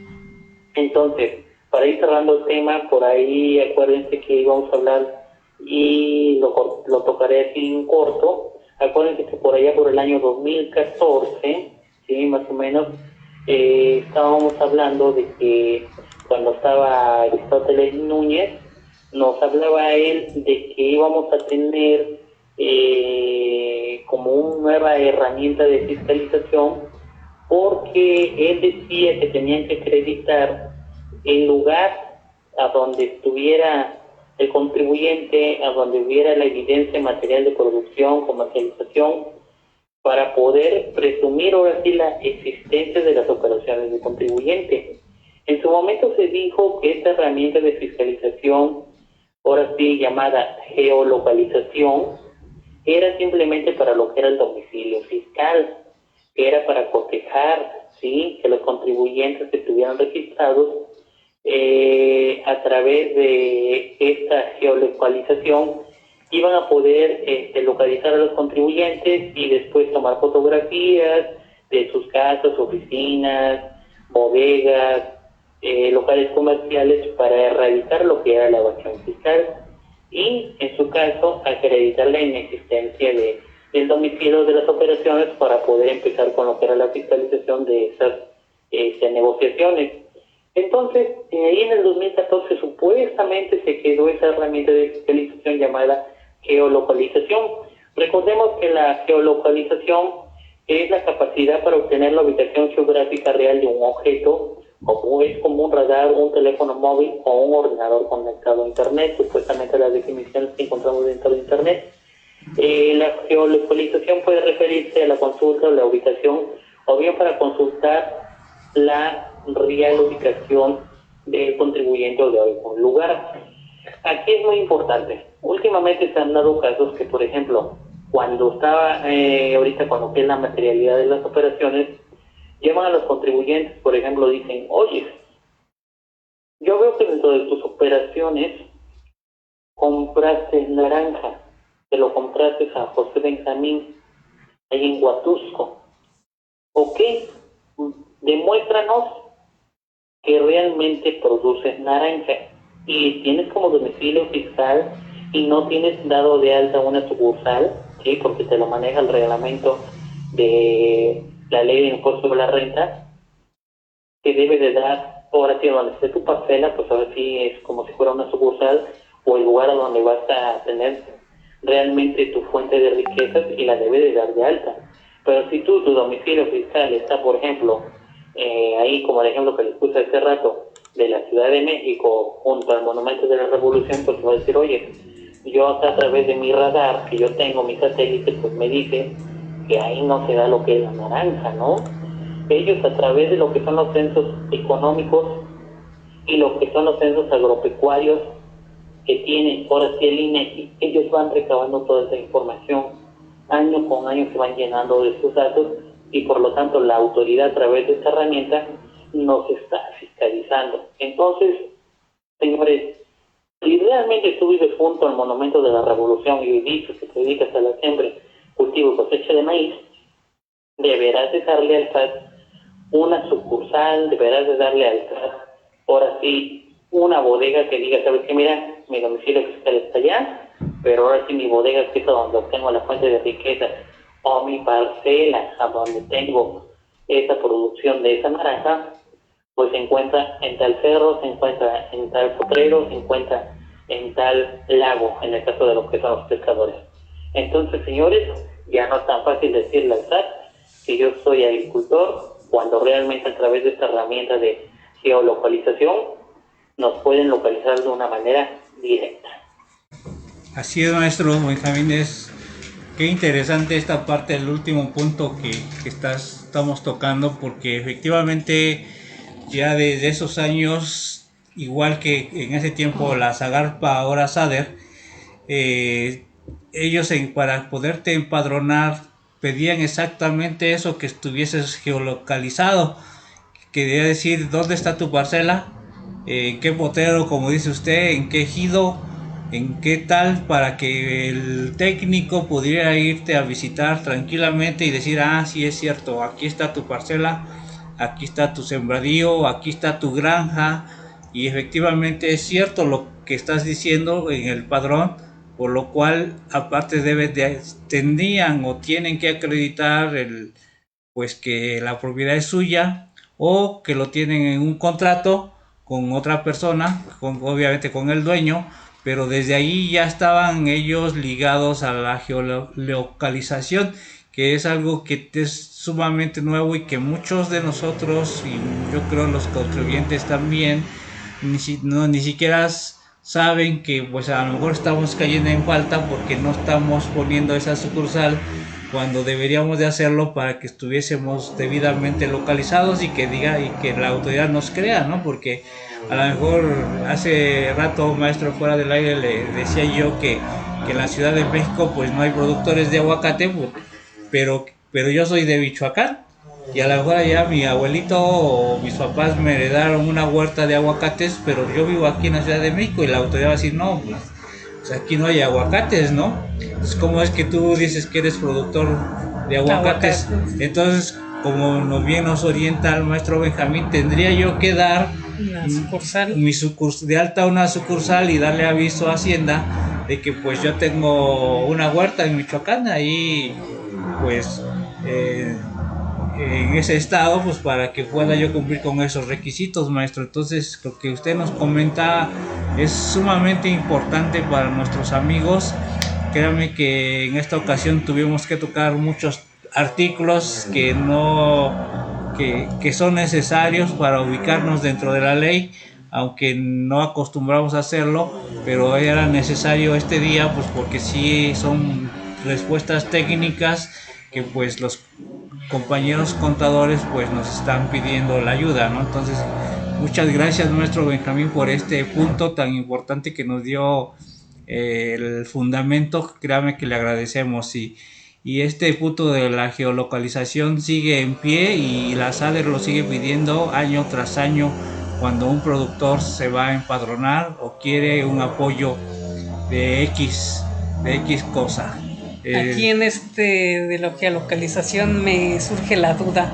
Entonces, para ir cerrando el tema, por ahí acuérdense que íbamos a hablar, y lo tocaré así en corto. Acuérdense que por allá por el año 2014, sí, más o menos, estábamos hablando de que cuando estaba Aristóteles Núñez, nos hablaba él de que íbamos a tener como una nueva herramienta de fiscalización, porque él decía que tenían que acreditar el lugar a donde estuviera el contribuyente, a donde hubiera la evidencia material de producción, comercialización, para poder presumir ahora sí la existencia de las operaciones del contribuyente. En su momento se dijo que esta herramienta de fiscalización, ahora sí llamada geolocalización, era simplemente para lo que era el domicilio fiscal, que era para cotejar, ¿sí?, que los contribuyentes que estuvieran registrados a través de esta geolocalización iban a poder localizar a los contribuyentes y después tomar fotografías de sus casas, oficinas, bodegas, locales comerciales, para erradicar lo que era la evasión fiscal y, en su caso, acreditar la inexistencia del domicilio de las operaciones para poder empezar con lo que era la fiscalización de esas negociaciones. Entonces, ahí en el 2014 supuestamente se quedó esa herramienta de fiscalización llamada geolocalización. Recordemos que la geolocalización es la capacidad para obtener la ubicación geográfica real de un objeto, como es como un radar, un teléfono móvil o un ordenador conectado a Internet. Supuestamente las definiciones que encontramos dentro de Internet. La geolocalización puede referirse a la consulta o la ubicación, o bien para consultar la real ubicación del contribuyente o de algún lugar. Aquí es muy importante. Últimamente se han dado casos que, por ejemplo, cuando estaba ahorita cuando es la materialidad de las operaciones, llaman a los contribuyentes, por ejemplo, dicen, oye, yo veo que dentro de tus operaciones compraste naranja, te lo compraste a José Benjamín, ahí en Huatusco. Ok, demuéstranos que realmente produces naranja y tienes como domicilio fiscal y no tienes dado de alta una sucursal, ¿sí?, porque te lo maneja el reglamento de la ley de impuesto sobre la renta, que debe de dar, ahora sí, donde esté tu parcela, pues ahora sí es como si fuera una sucursal o el lugar a donde vas a tener realmente tu fuente de riquezas, y la debe de dar de alta. Pero si tu domicilio fiscal está, por ejemplo, ahí como el ejemplo que les puse hace rato, de la Ciudad de México junto al Monumento de la Revolución, pues te va a decir, oye, yo acá a través de mi radar, que yo tengo mi satélite, pues me dice que ahí no se da lo que es la naranja, ¿no? Ellos a través de lo que son los censos económicos y lo que son los censos agropecuarios que tienen ahora sí el INEGI, ellos van recabando toda esa información, año con año se van llenando de sus datos y por lo tanto la autoridad a través de esta herramienta nos está fiscalizando. Entonces, señores, si realmente tú vives junto al Monumento de la Revolución y dices que te dedicas a la siembra, cultivo y cosecha de maíz, deberás de darle al SAT una sucursal, deberás de darle al SAT, ahora sí, una bodega que diga, ¿sabes qué? Mira, mi domicilio fiscal está allá, pero ahora sí mi bodega es donde obtengo la fuente de riqueza, o mi parcela, a donde tengo esa producción de esa naranja, pues se encuentra en tal cerro, se encuentra en tal potrero, se encuentra en tal lago, en el caso de los que son los pescadores. Entonces, señores, ya no es tan fácil decirle al SAT que yo soy agricultor, cuando realmente a través de esta herramienta de geolocalización nos pueden localizar de una manera directa. Así es, maestro Benjamín, qué interesante esta parte del último punto que estamos tocando, porque efectivamente ya desde esos años, igual que en ese tiempo la Zagarpa, ahora SADER, ellos para poderte empadronar pedían exactamente eso, que estuvieses geolocalizado, quería decir dónde está tu parcela, en qué potrero, como dice usted, en qué ejido, en qué tal, para que el técnico pudiera irte a visitar tranquilamente y decir, ah, sí es cierto, aquí está tu parcela, aquí está tu sembradío, aquí está tu granja, y efectivamente es cierto lo que estás diciendo en el padrón, por lo cual aparte tendrían o tienen que acreditar pues que la propiedad es suya, o que lo tienen en un contrato con otra persona, obviamente con el dueño, pero desde ahí ya estaban ellos ligados a la geolocalización, que es algo que es sumamente nuevo y que muchos de nosotros, y yo creo los contribuyentes también, ni siquiera saben que pues a lo mejor estamos cayendo en falta porque no estamos poniendo esa sucursal cuando deberíamos de hacerlo para que estuviésemos debidamente localizados y que la autoridad nos crea, ¿no? Porque a lo mejor hace rato, maestro, fuera del aire le decía yo que en la Ciudad de México pues no hay productores de aguacate, pero yo soy de Michoacán y a lo mejor allá mi abuelito o mis papás me heredaron una huerta de aguacates, pero yo vivo aquí en la Ciudad de México y la autoridad va a decir, no, pues aquí no hay aguacates, ¿no? Entonces, ¿cómo es que tú dices que eres productor de aguacates? Entonces, como bien nos orienta el maestro Benjamín, tendría yo que dar de alta una sucursal y darle aviso a Hacienda de que pues yo tengo una huerta en Michoacán, ahí pues en ese estado, pues para que pueda yo cumplir con esos requisitos, maestro. Entonces lo que usted nos comenta es sumamente importante para nuestros amigos. Créanme que en esta ocasión tuvimos que tocar muchos artículos que son necesarios para ubicarnos dentro de la ley, aunque no acostumbramos a hacerlo, pero era necesario este día, pues porque sí son respuestas técnicas que pues los compañeros contadores pues nos están pidiendo la ayuda, ¿no? Entonces, muchas gracias, maestro Benjamín, por este punto tan importante que nos dio el fundamento. Créame que le agradecemos, y este punto de la geolocalización sigue en pie y la SADER lo sigue pidiendo año tras año cuando un productor se va a empadronar o quiere un apoyo de X cosa. Aquí en de la geolocalización me surge la duda,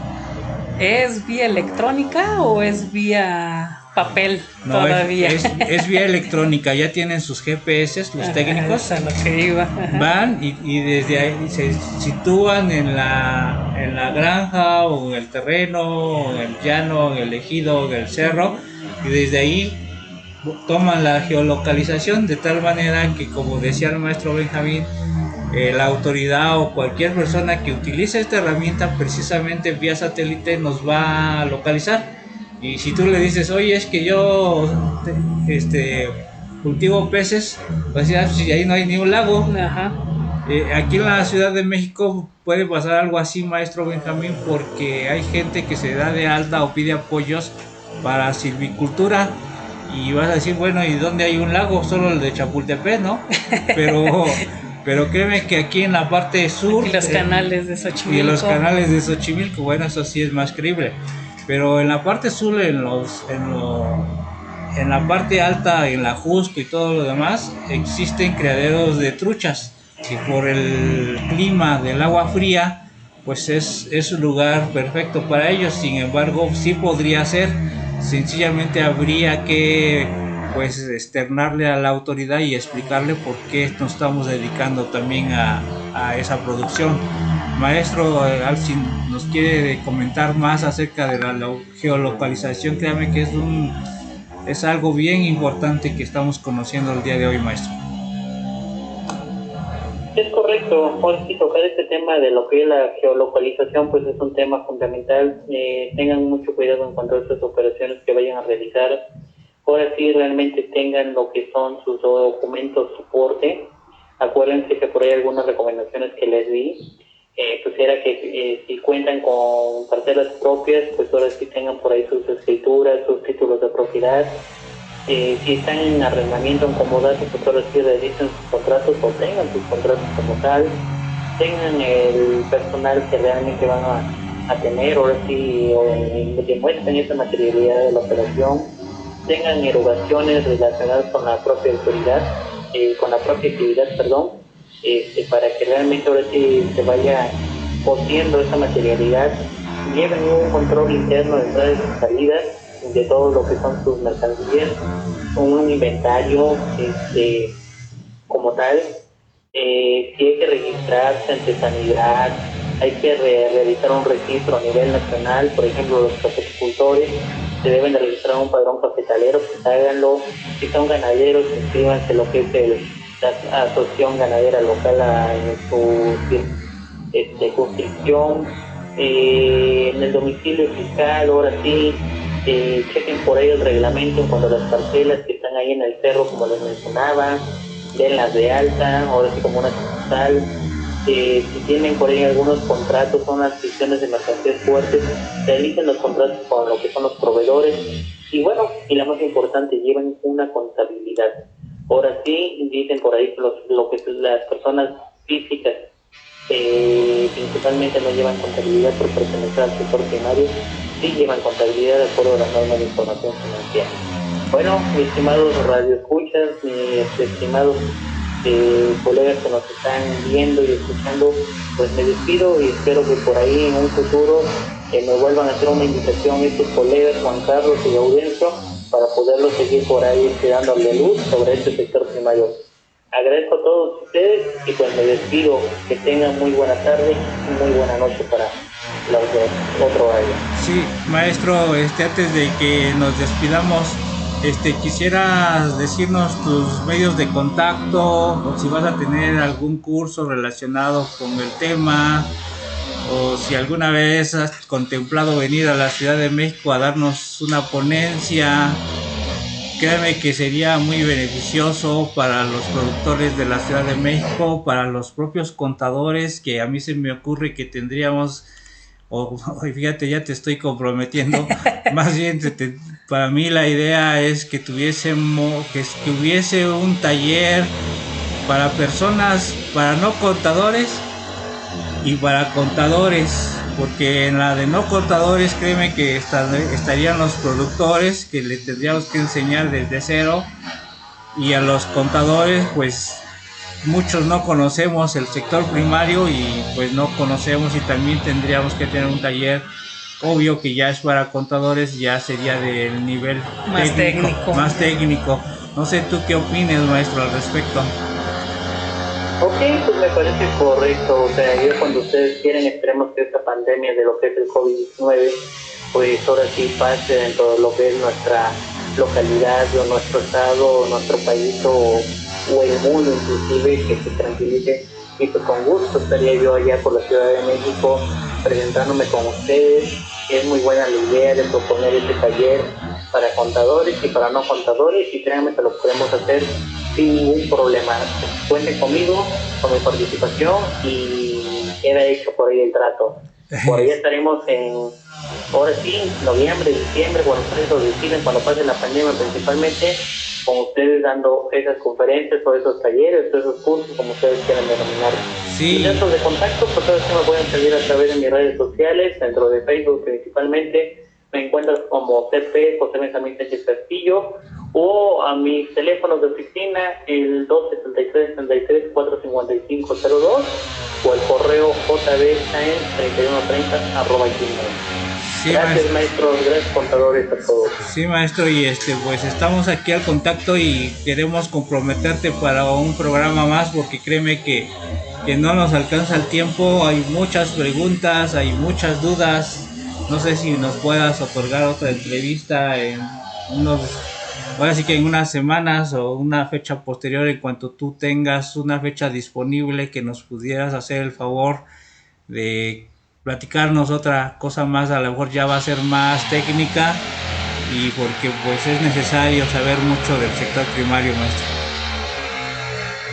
¿es vía electrónica o es vía papel? No, todavía es vía electrónica. Ya tienen sus GPS los técnicos, a lo que iba. van y desde ahí se sitúan en la granja o en el terreno o en el llano, en el ejido, en el cerro, y desde ahí toman la geolocalización de tal manera que, como decía el maestro Benjamín, la autoridad o cualquier persona que utilice esta herramienta precisamente vía satélite nos va a localizar. Y si tú le dices, oye, es que yo cultivo peces, pues ya, si ahí no hay ni un lago. Ajá. Aquí en la Ciudad de México puede pasar algo así, maestro Benjamín, porque hay gente que se da de alta o pide apoyos para silvicultura. Y vas a decir, bueno, ¿y dónde hay un lago? Solo el de Chapultepec, ¿no? Pero créeme que aquí en la parte sur... Y los canales de Xochimilco. Y los canales de Xochimilco, bueno, eso sí es más creíble. Pero en la parte sur, en la parte alta, en la Jusco y todo lo demás, existen criaderos de truchas. Y por el clima del agua fría, pues es un lugar perfecto para ellos. Sin embargo, sí podría ser, sencillamente habría que pues externarle a la autoridad y explicarle por qué nos estamos dedicando también a esa producción. Maestro, si nos quiere comentar más acerca de la geolocalización, créame que es algo bien importante que estamos conociendo el día de hoy, maestro. Es correcto, Juan, si tocar este tema de lo que es la geolocalización, pues es un tema fundamental. Tengan mucho cuidado en cuanto a estas operaciones que vayan a realizar. Ahora sí realmente tengan lo que son sus documentos soporte. Acuérdense que por ahí algunas recomendaciones que les di, pues era que si cuentan con parcelas propias, pues ahora sí tengan por ahí sus escrituras, sus títulos de propiedad. Si están en arrendamiento, en comodato, pues ahora sí realicen sus contratos o tengan sus contratos como tal. Tengan el personal que realmente van a tener, ahora sí demuestren esa materialidad de la operación. Tengan erogaciones relacionadas con la propia autoridad, con la propia actividad, para que realmente ahora sí se vaya cociendo esa materialidad. Lleven un control interno de entradas y salidas de todo lo que son sus mercancías, un inventario como tal. Si hay que registrarse ante sanidad, hay que realizar un registro a nivel nacional. Por ejemplo, los cafeticultores se deben de registrar un padrón cafetalero, pues háganlo. Si son ganaderos, inscríbanse lo que es la asociación ganadera local en su jurisdicción. En el domicilio fiscal, ahora sí, chequen por ahí el reglamento en cuanto a las parcelas que están ahí en el cerro, como les mencionaba, denlas de alta, ahora sí como una sucursal. Si tienen por ahí algunos contratos, son adquisiciones de mercancías fuertes, realicen los contratos con lo que son los proveedores. Y bueno, y la más importante, lleven una contabilidad. Ahora sí, dicen por ahí lo que las personas físicas principalmente no llevan contabilidad por pertenecer al sector primario, sí llevan contabilidad de acuerdo a las normas de información financiera. Bueno, mis estimados radioescuchas, mis estimados colegas que nos están viendo y escuchando, pues me despido y espero que por ahí en un futuro me vuelvan a hacer una invitación estos colegas Juan Carlos y Gaudencio para poderlos seguir por ahí dándole luz sobre este sector primario. Agradezco a todos ustedes y pues me despido. Que tengan muy buena tarde y muy buena noche para los de otro área. Sí, maestro, antes de que nos despidamos, quisieras decirnos tus medios de contacto o si vas a tener algún curso relacionado con el tema o si alguna vez has contemplado venir a la Ciudad de México a darnos una ponencia. Créeme que sería muy beneficioso para los productores de la Ciudad de México, para los propios contadores, que a mí se me ocurre que tendríamos, fíjate, ya te estoy comprometiendo, más bien para mí la idea es que hubiese un taller para personas, para no contadores y para contadores. Porque en la de no contadores, créeme que estarían los productores que le tendríamos que enseñar desde cero, y a los contadores pues muchos no conocemos el sector primario y pues no conocemos, y también tendríamos que tener un taller, obvio que ya es para contadores, ya sería del nivel más técnico. No sé tú qué opines, maestro, al respecto. Ok, pues me parece correcto. O sea, yo cuando ustedes quieren, esperemos que esta pandemia de lo que es el COVID-19, pues ahora sí pase dentro de lo que es nuestra localidad o nuestro estado o nuestro país o el mundo inclusive, que se tranquilice y pues con gusto estaría yo allá por la Ciudad de México presentándome con ustedes. Es muy buena la idea de proponer este taller para contadores y para no contadores, y créanme que lo podemos hacer sin ningún problema. Cuenten conmigo, con mi participación, y queda hecho por ahí el trato. Por ahí estaremos ahora sí, noviembre, diciembre, Buenos Aires o deciden cuando pase la pandemia principalmente, con ustedes dando esas conferencias o esos talleres o esos cursos, como ustedes quieran denominar. Sí. Y datos de contacto, pues todos me pueden seguir a través de mis redes sociales, dentro de Facebook principalmente. Me encuentras como CP José Benjamín Sánchez Castillo, o a mis teléfonos de oficina, el 273-33-455-02, o el correo jbsaen3130@gmail. Sí, gracias, maestros, gracias, contadores, a todos. Sí, maestro, y pues estamos aquí al contacto y queremos comprometerte para un programa más, porque créeme que no nos alcanza el tiempo. Hay muchas preguntas, hay muchas dudas. No sé si nos puedas otorgar otra entrevista ahora sí que en unas semanas o una fecha posterior, en cuanto tú tengas una fecha disponible, que nos pudieras hacer el favor de platicarnos otra cosa más. A lo mejor ya va a ser más técnica, y porque pues es necesario saber mucho del sector primario, maestro.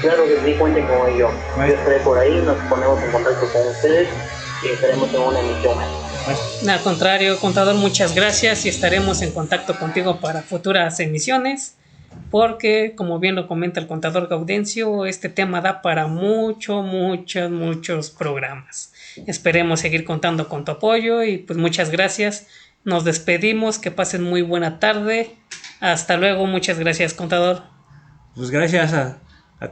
Claro que sí, cuenten con ello. Yo estaré por ahí, nos ponemos en contacto con ustedes y estaremos en una emisión más. Al contrario, contador, muchas gracias, y estaremos en contacto contigo para futuras emisiones, porque como bien lo comenta el contador Gaudencio, este tema da para muchos programas. Esperemos seguir contando con tu apoyo, y pues muchas gracias. Nos despedimos, que pasen muy buena tarde. Hasta luego, muchas gracias, contador. Pues gracias a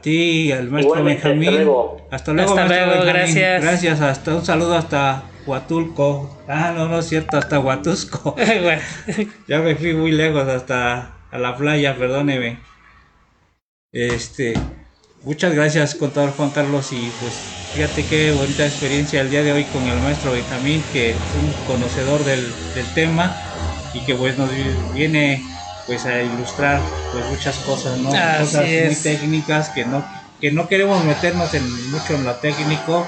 ti y al maestro Benjamín. Hasta luego, maestro Benjamín. Gracias. Un saludo hasta Huatulco. No es cierto, hasta Huatusco. Bueno. Ya me fui muy lejos, hasta a la playa, perdóneme. Muchas gracias, contador Juan Carlos, y pues fíjate qué bonita experiencia el día de hoy con el maestro Benjamín, que es un conocedor del tema, y que pues nos viene pues a ilustrar pues muchas cosas, ¿no? Cosas muy técnicas que no queremos meternos mucho en lo técnico,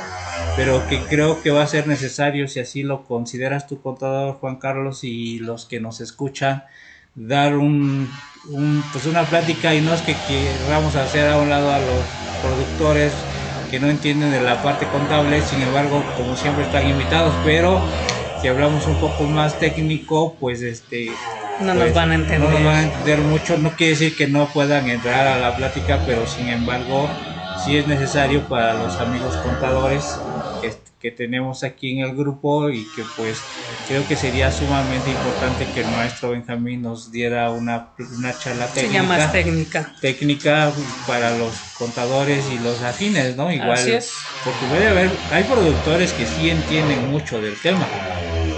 pero que creo que va a ser necesario, si así lo consideras tu contador Juan Carlos y los que nos escuchan, dar pues una plática. Y no es que vamos a hacer a un lado a los productores que no entienden de la parte contable, sin embargo, como siempre están invitados, pero si hablamos un poco más técnico, pues no nos van a entender. No nos van a entender mucho. No quiere decir que no puedan entrar a la plática, pero sin embargo sí es necesario para los amigos contadores que tenemos aquí en el grupo, y que pues creo que sería sumamente importante que el maestro Benjamín nos diera una charla técnica para los contadores y los afines, ¿no? Igual, así es. Porque hay productores que sí entienden mucho del tema.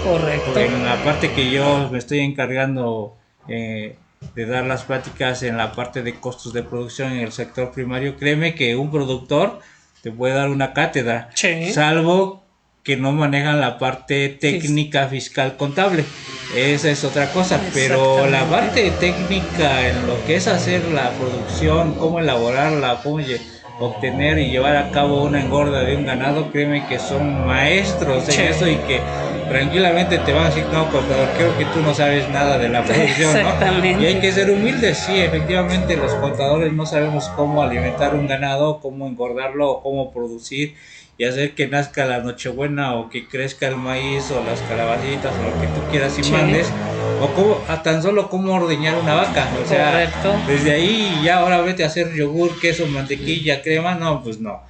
Correcto. Porque en la parte que yo me estoy encargando de dar las pláticas en la parte de costos de producción en el sector primario, créeme que un productor te puede dar una cátedra, sí, salvo que no manejan la parte técnica, fiscal, contable. Esa es otra cosa, pero la parte técnica en lo que es hacer la producción, cómo elaborarla, cómo obtener y llevar a cabo una engorda de un ganado, créeme que son maestros en eso, y que tranquilamente te van a decir: no, contador, creo que tú no sabes nada de la producción, ¿no? Y hay que ser humildes. Sí, efectivamente, los contadores no sabemos cómo alimentar un ganado, cómo engordarlo, o cómo producir y hacer que nazca la nochebuena, o que crezca el maíz, o las calabacitas, o lo que tú quieras y mandes, o tan solo cómo ordeñar una vaca. O sea, correcto. Desde ahí ya ahora vete a hacer yogur, queso, mantequilla, crema. No, pues no.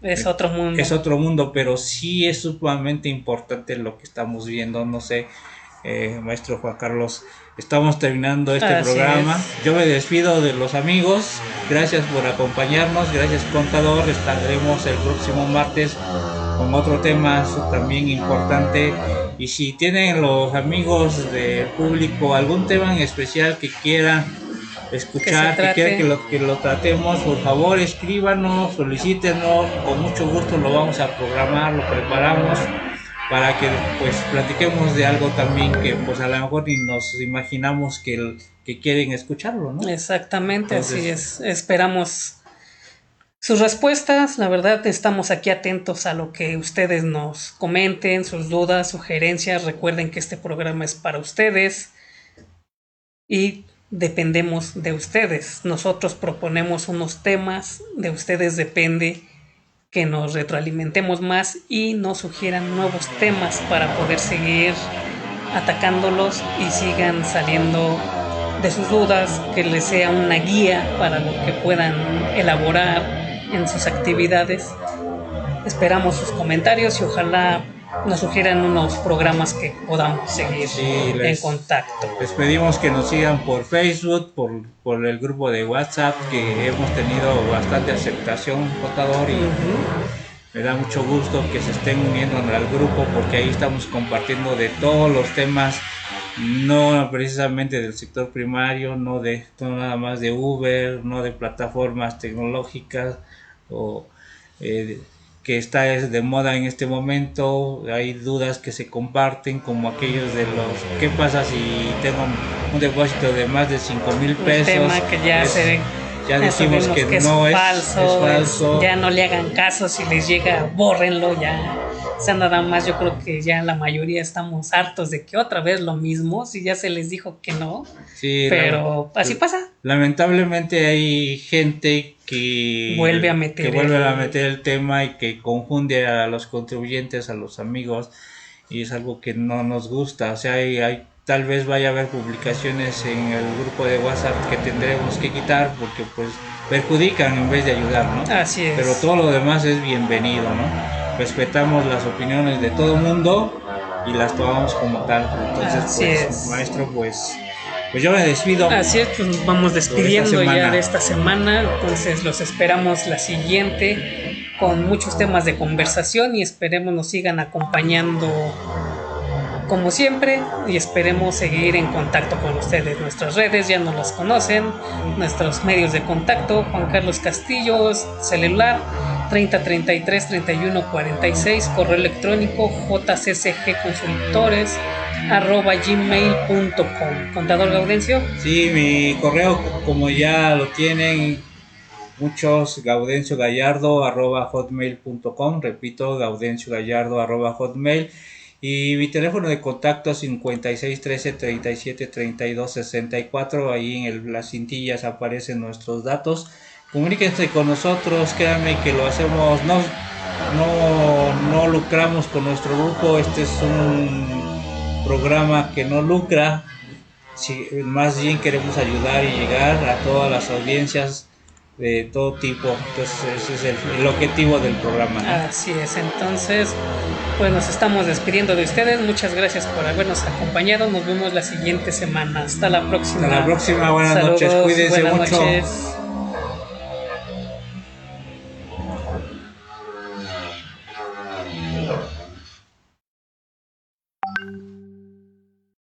Es otro mundo. Es otro mundo, pero sí es sumamente importante lo que estamos viendo. No sé, maestro Juan Carlos, estamos terminando este programa. Yo me despido de los amigos. Gracias por acompañarnos. Gracias, contador. Estaremos el próximo martes con otro tema también importante. Y si tienen los amigos del público algún tema en especial que quieran escuchar, que quieran que lo tratemos, por favor escríbanos, solicítenos, con mucho gusto lo vamos a programar, lo preparamos para que pues platiquemos de algo también que pues a lo mejor ni nos imaginamos que quieren escucharlo, ¿no? Exactamente. Entonces, así es. sus respuestas. La verdad, estamos aquí atentos a lo que ustedes nos comenten, sus dudas, sugerencias. Recuerden que este programa es para ustedes y dependemos de ustedes. Nosotros proponemos unos temas, de ustedes depende que nos retroalimentemos más y nos sugieran nuevos temas para poder seguir atacándolos y sigan saliendo de sus dudas, que les sea una guía para lo que puedan elaborar en sus actividades. Esperamos sus comentarios y ojalá nos sugieran unos programas que podamos seguir en contacto. Les pedimos que nos sigan por Facebook, por el grupo de WhatsApp, que hemos tenido bastante aceptación, contador, y me da mucho gusto que se estén uniendo al grupo, porque ahí estamos compartiendo de todos los temas, no precisamente del sector primario, no nada más de Uber, no de plataformas tecnológicas o que está de moda en este momento. Hay dudas que se comparten, como aquellos de los ¿qué pasa si tengo un depósito de más de 5,000 pesos? Un tema que ya decimos que no es falso. Ya no le hagan caso, si les llega, bórrenlo ya. O sea, nada más yo creo que ya la mayoría estamos hartos de que otra vez lo mismo, si ya se les dijo que no. Sí, pero así pasa. Lamentablemente hay gente que vuelve a meter el tema y que confunde a los contribuyentes, a los amigos, y es algo que no nos gusta. O sea, tal vez vaya a haber publicaciones en el grupo de WhatsApp que tendremos que quitar porque pues perjudican en vez de ayudar, ¿no? Así es. Pero todo lo demás es bienvenido, ¿no? Respetamos las opiniones de todo el mundo y las tomamos como tal. Entonces, pues, maestro, pues yo me despido. Así es, pues nos vamos despidiendo ya de esta semana. Entonces los esperamos la siguiente con muchos temas de conversación y esperemos nos sigan acompañando como siempre y esperemos seguir en contacto con ustedes. Nuestras redes ya nos las conocen, nuestros medios de contacto: Juan Carlos Castillo, celular 3033 31 46, correo electrónico jccconsultores@gmail.com. Contador Gaudencio. Sí, mi correo, como ya lo tienen muchos, gaudenciogallardo@hotmail.com. Repito, gaudenciogallardo@hotmail. Y mi teléfono de contacto 56 13 37 32 64. Ahí en las cintillas aparecen nuestros datos. Comuníquense con nosotros, créanme que lo hacemos, no lucramos con nuestro grupo. Este es un programa que no lucra, más bien queremos ayudar y llegar a todas las audiencias de todo tipo. Entonces ese es el objetivo del programa, ¿no? Así es. Entonces pues nos estamos despidiendo de ustedes. Muchas gracias por habernos acompañado. Nos vemos la siguiente semana. Hasta la próxima. Hasta la próxima. Buenas noches. Cuídense mucho. Noches.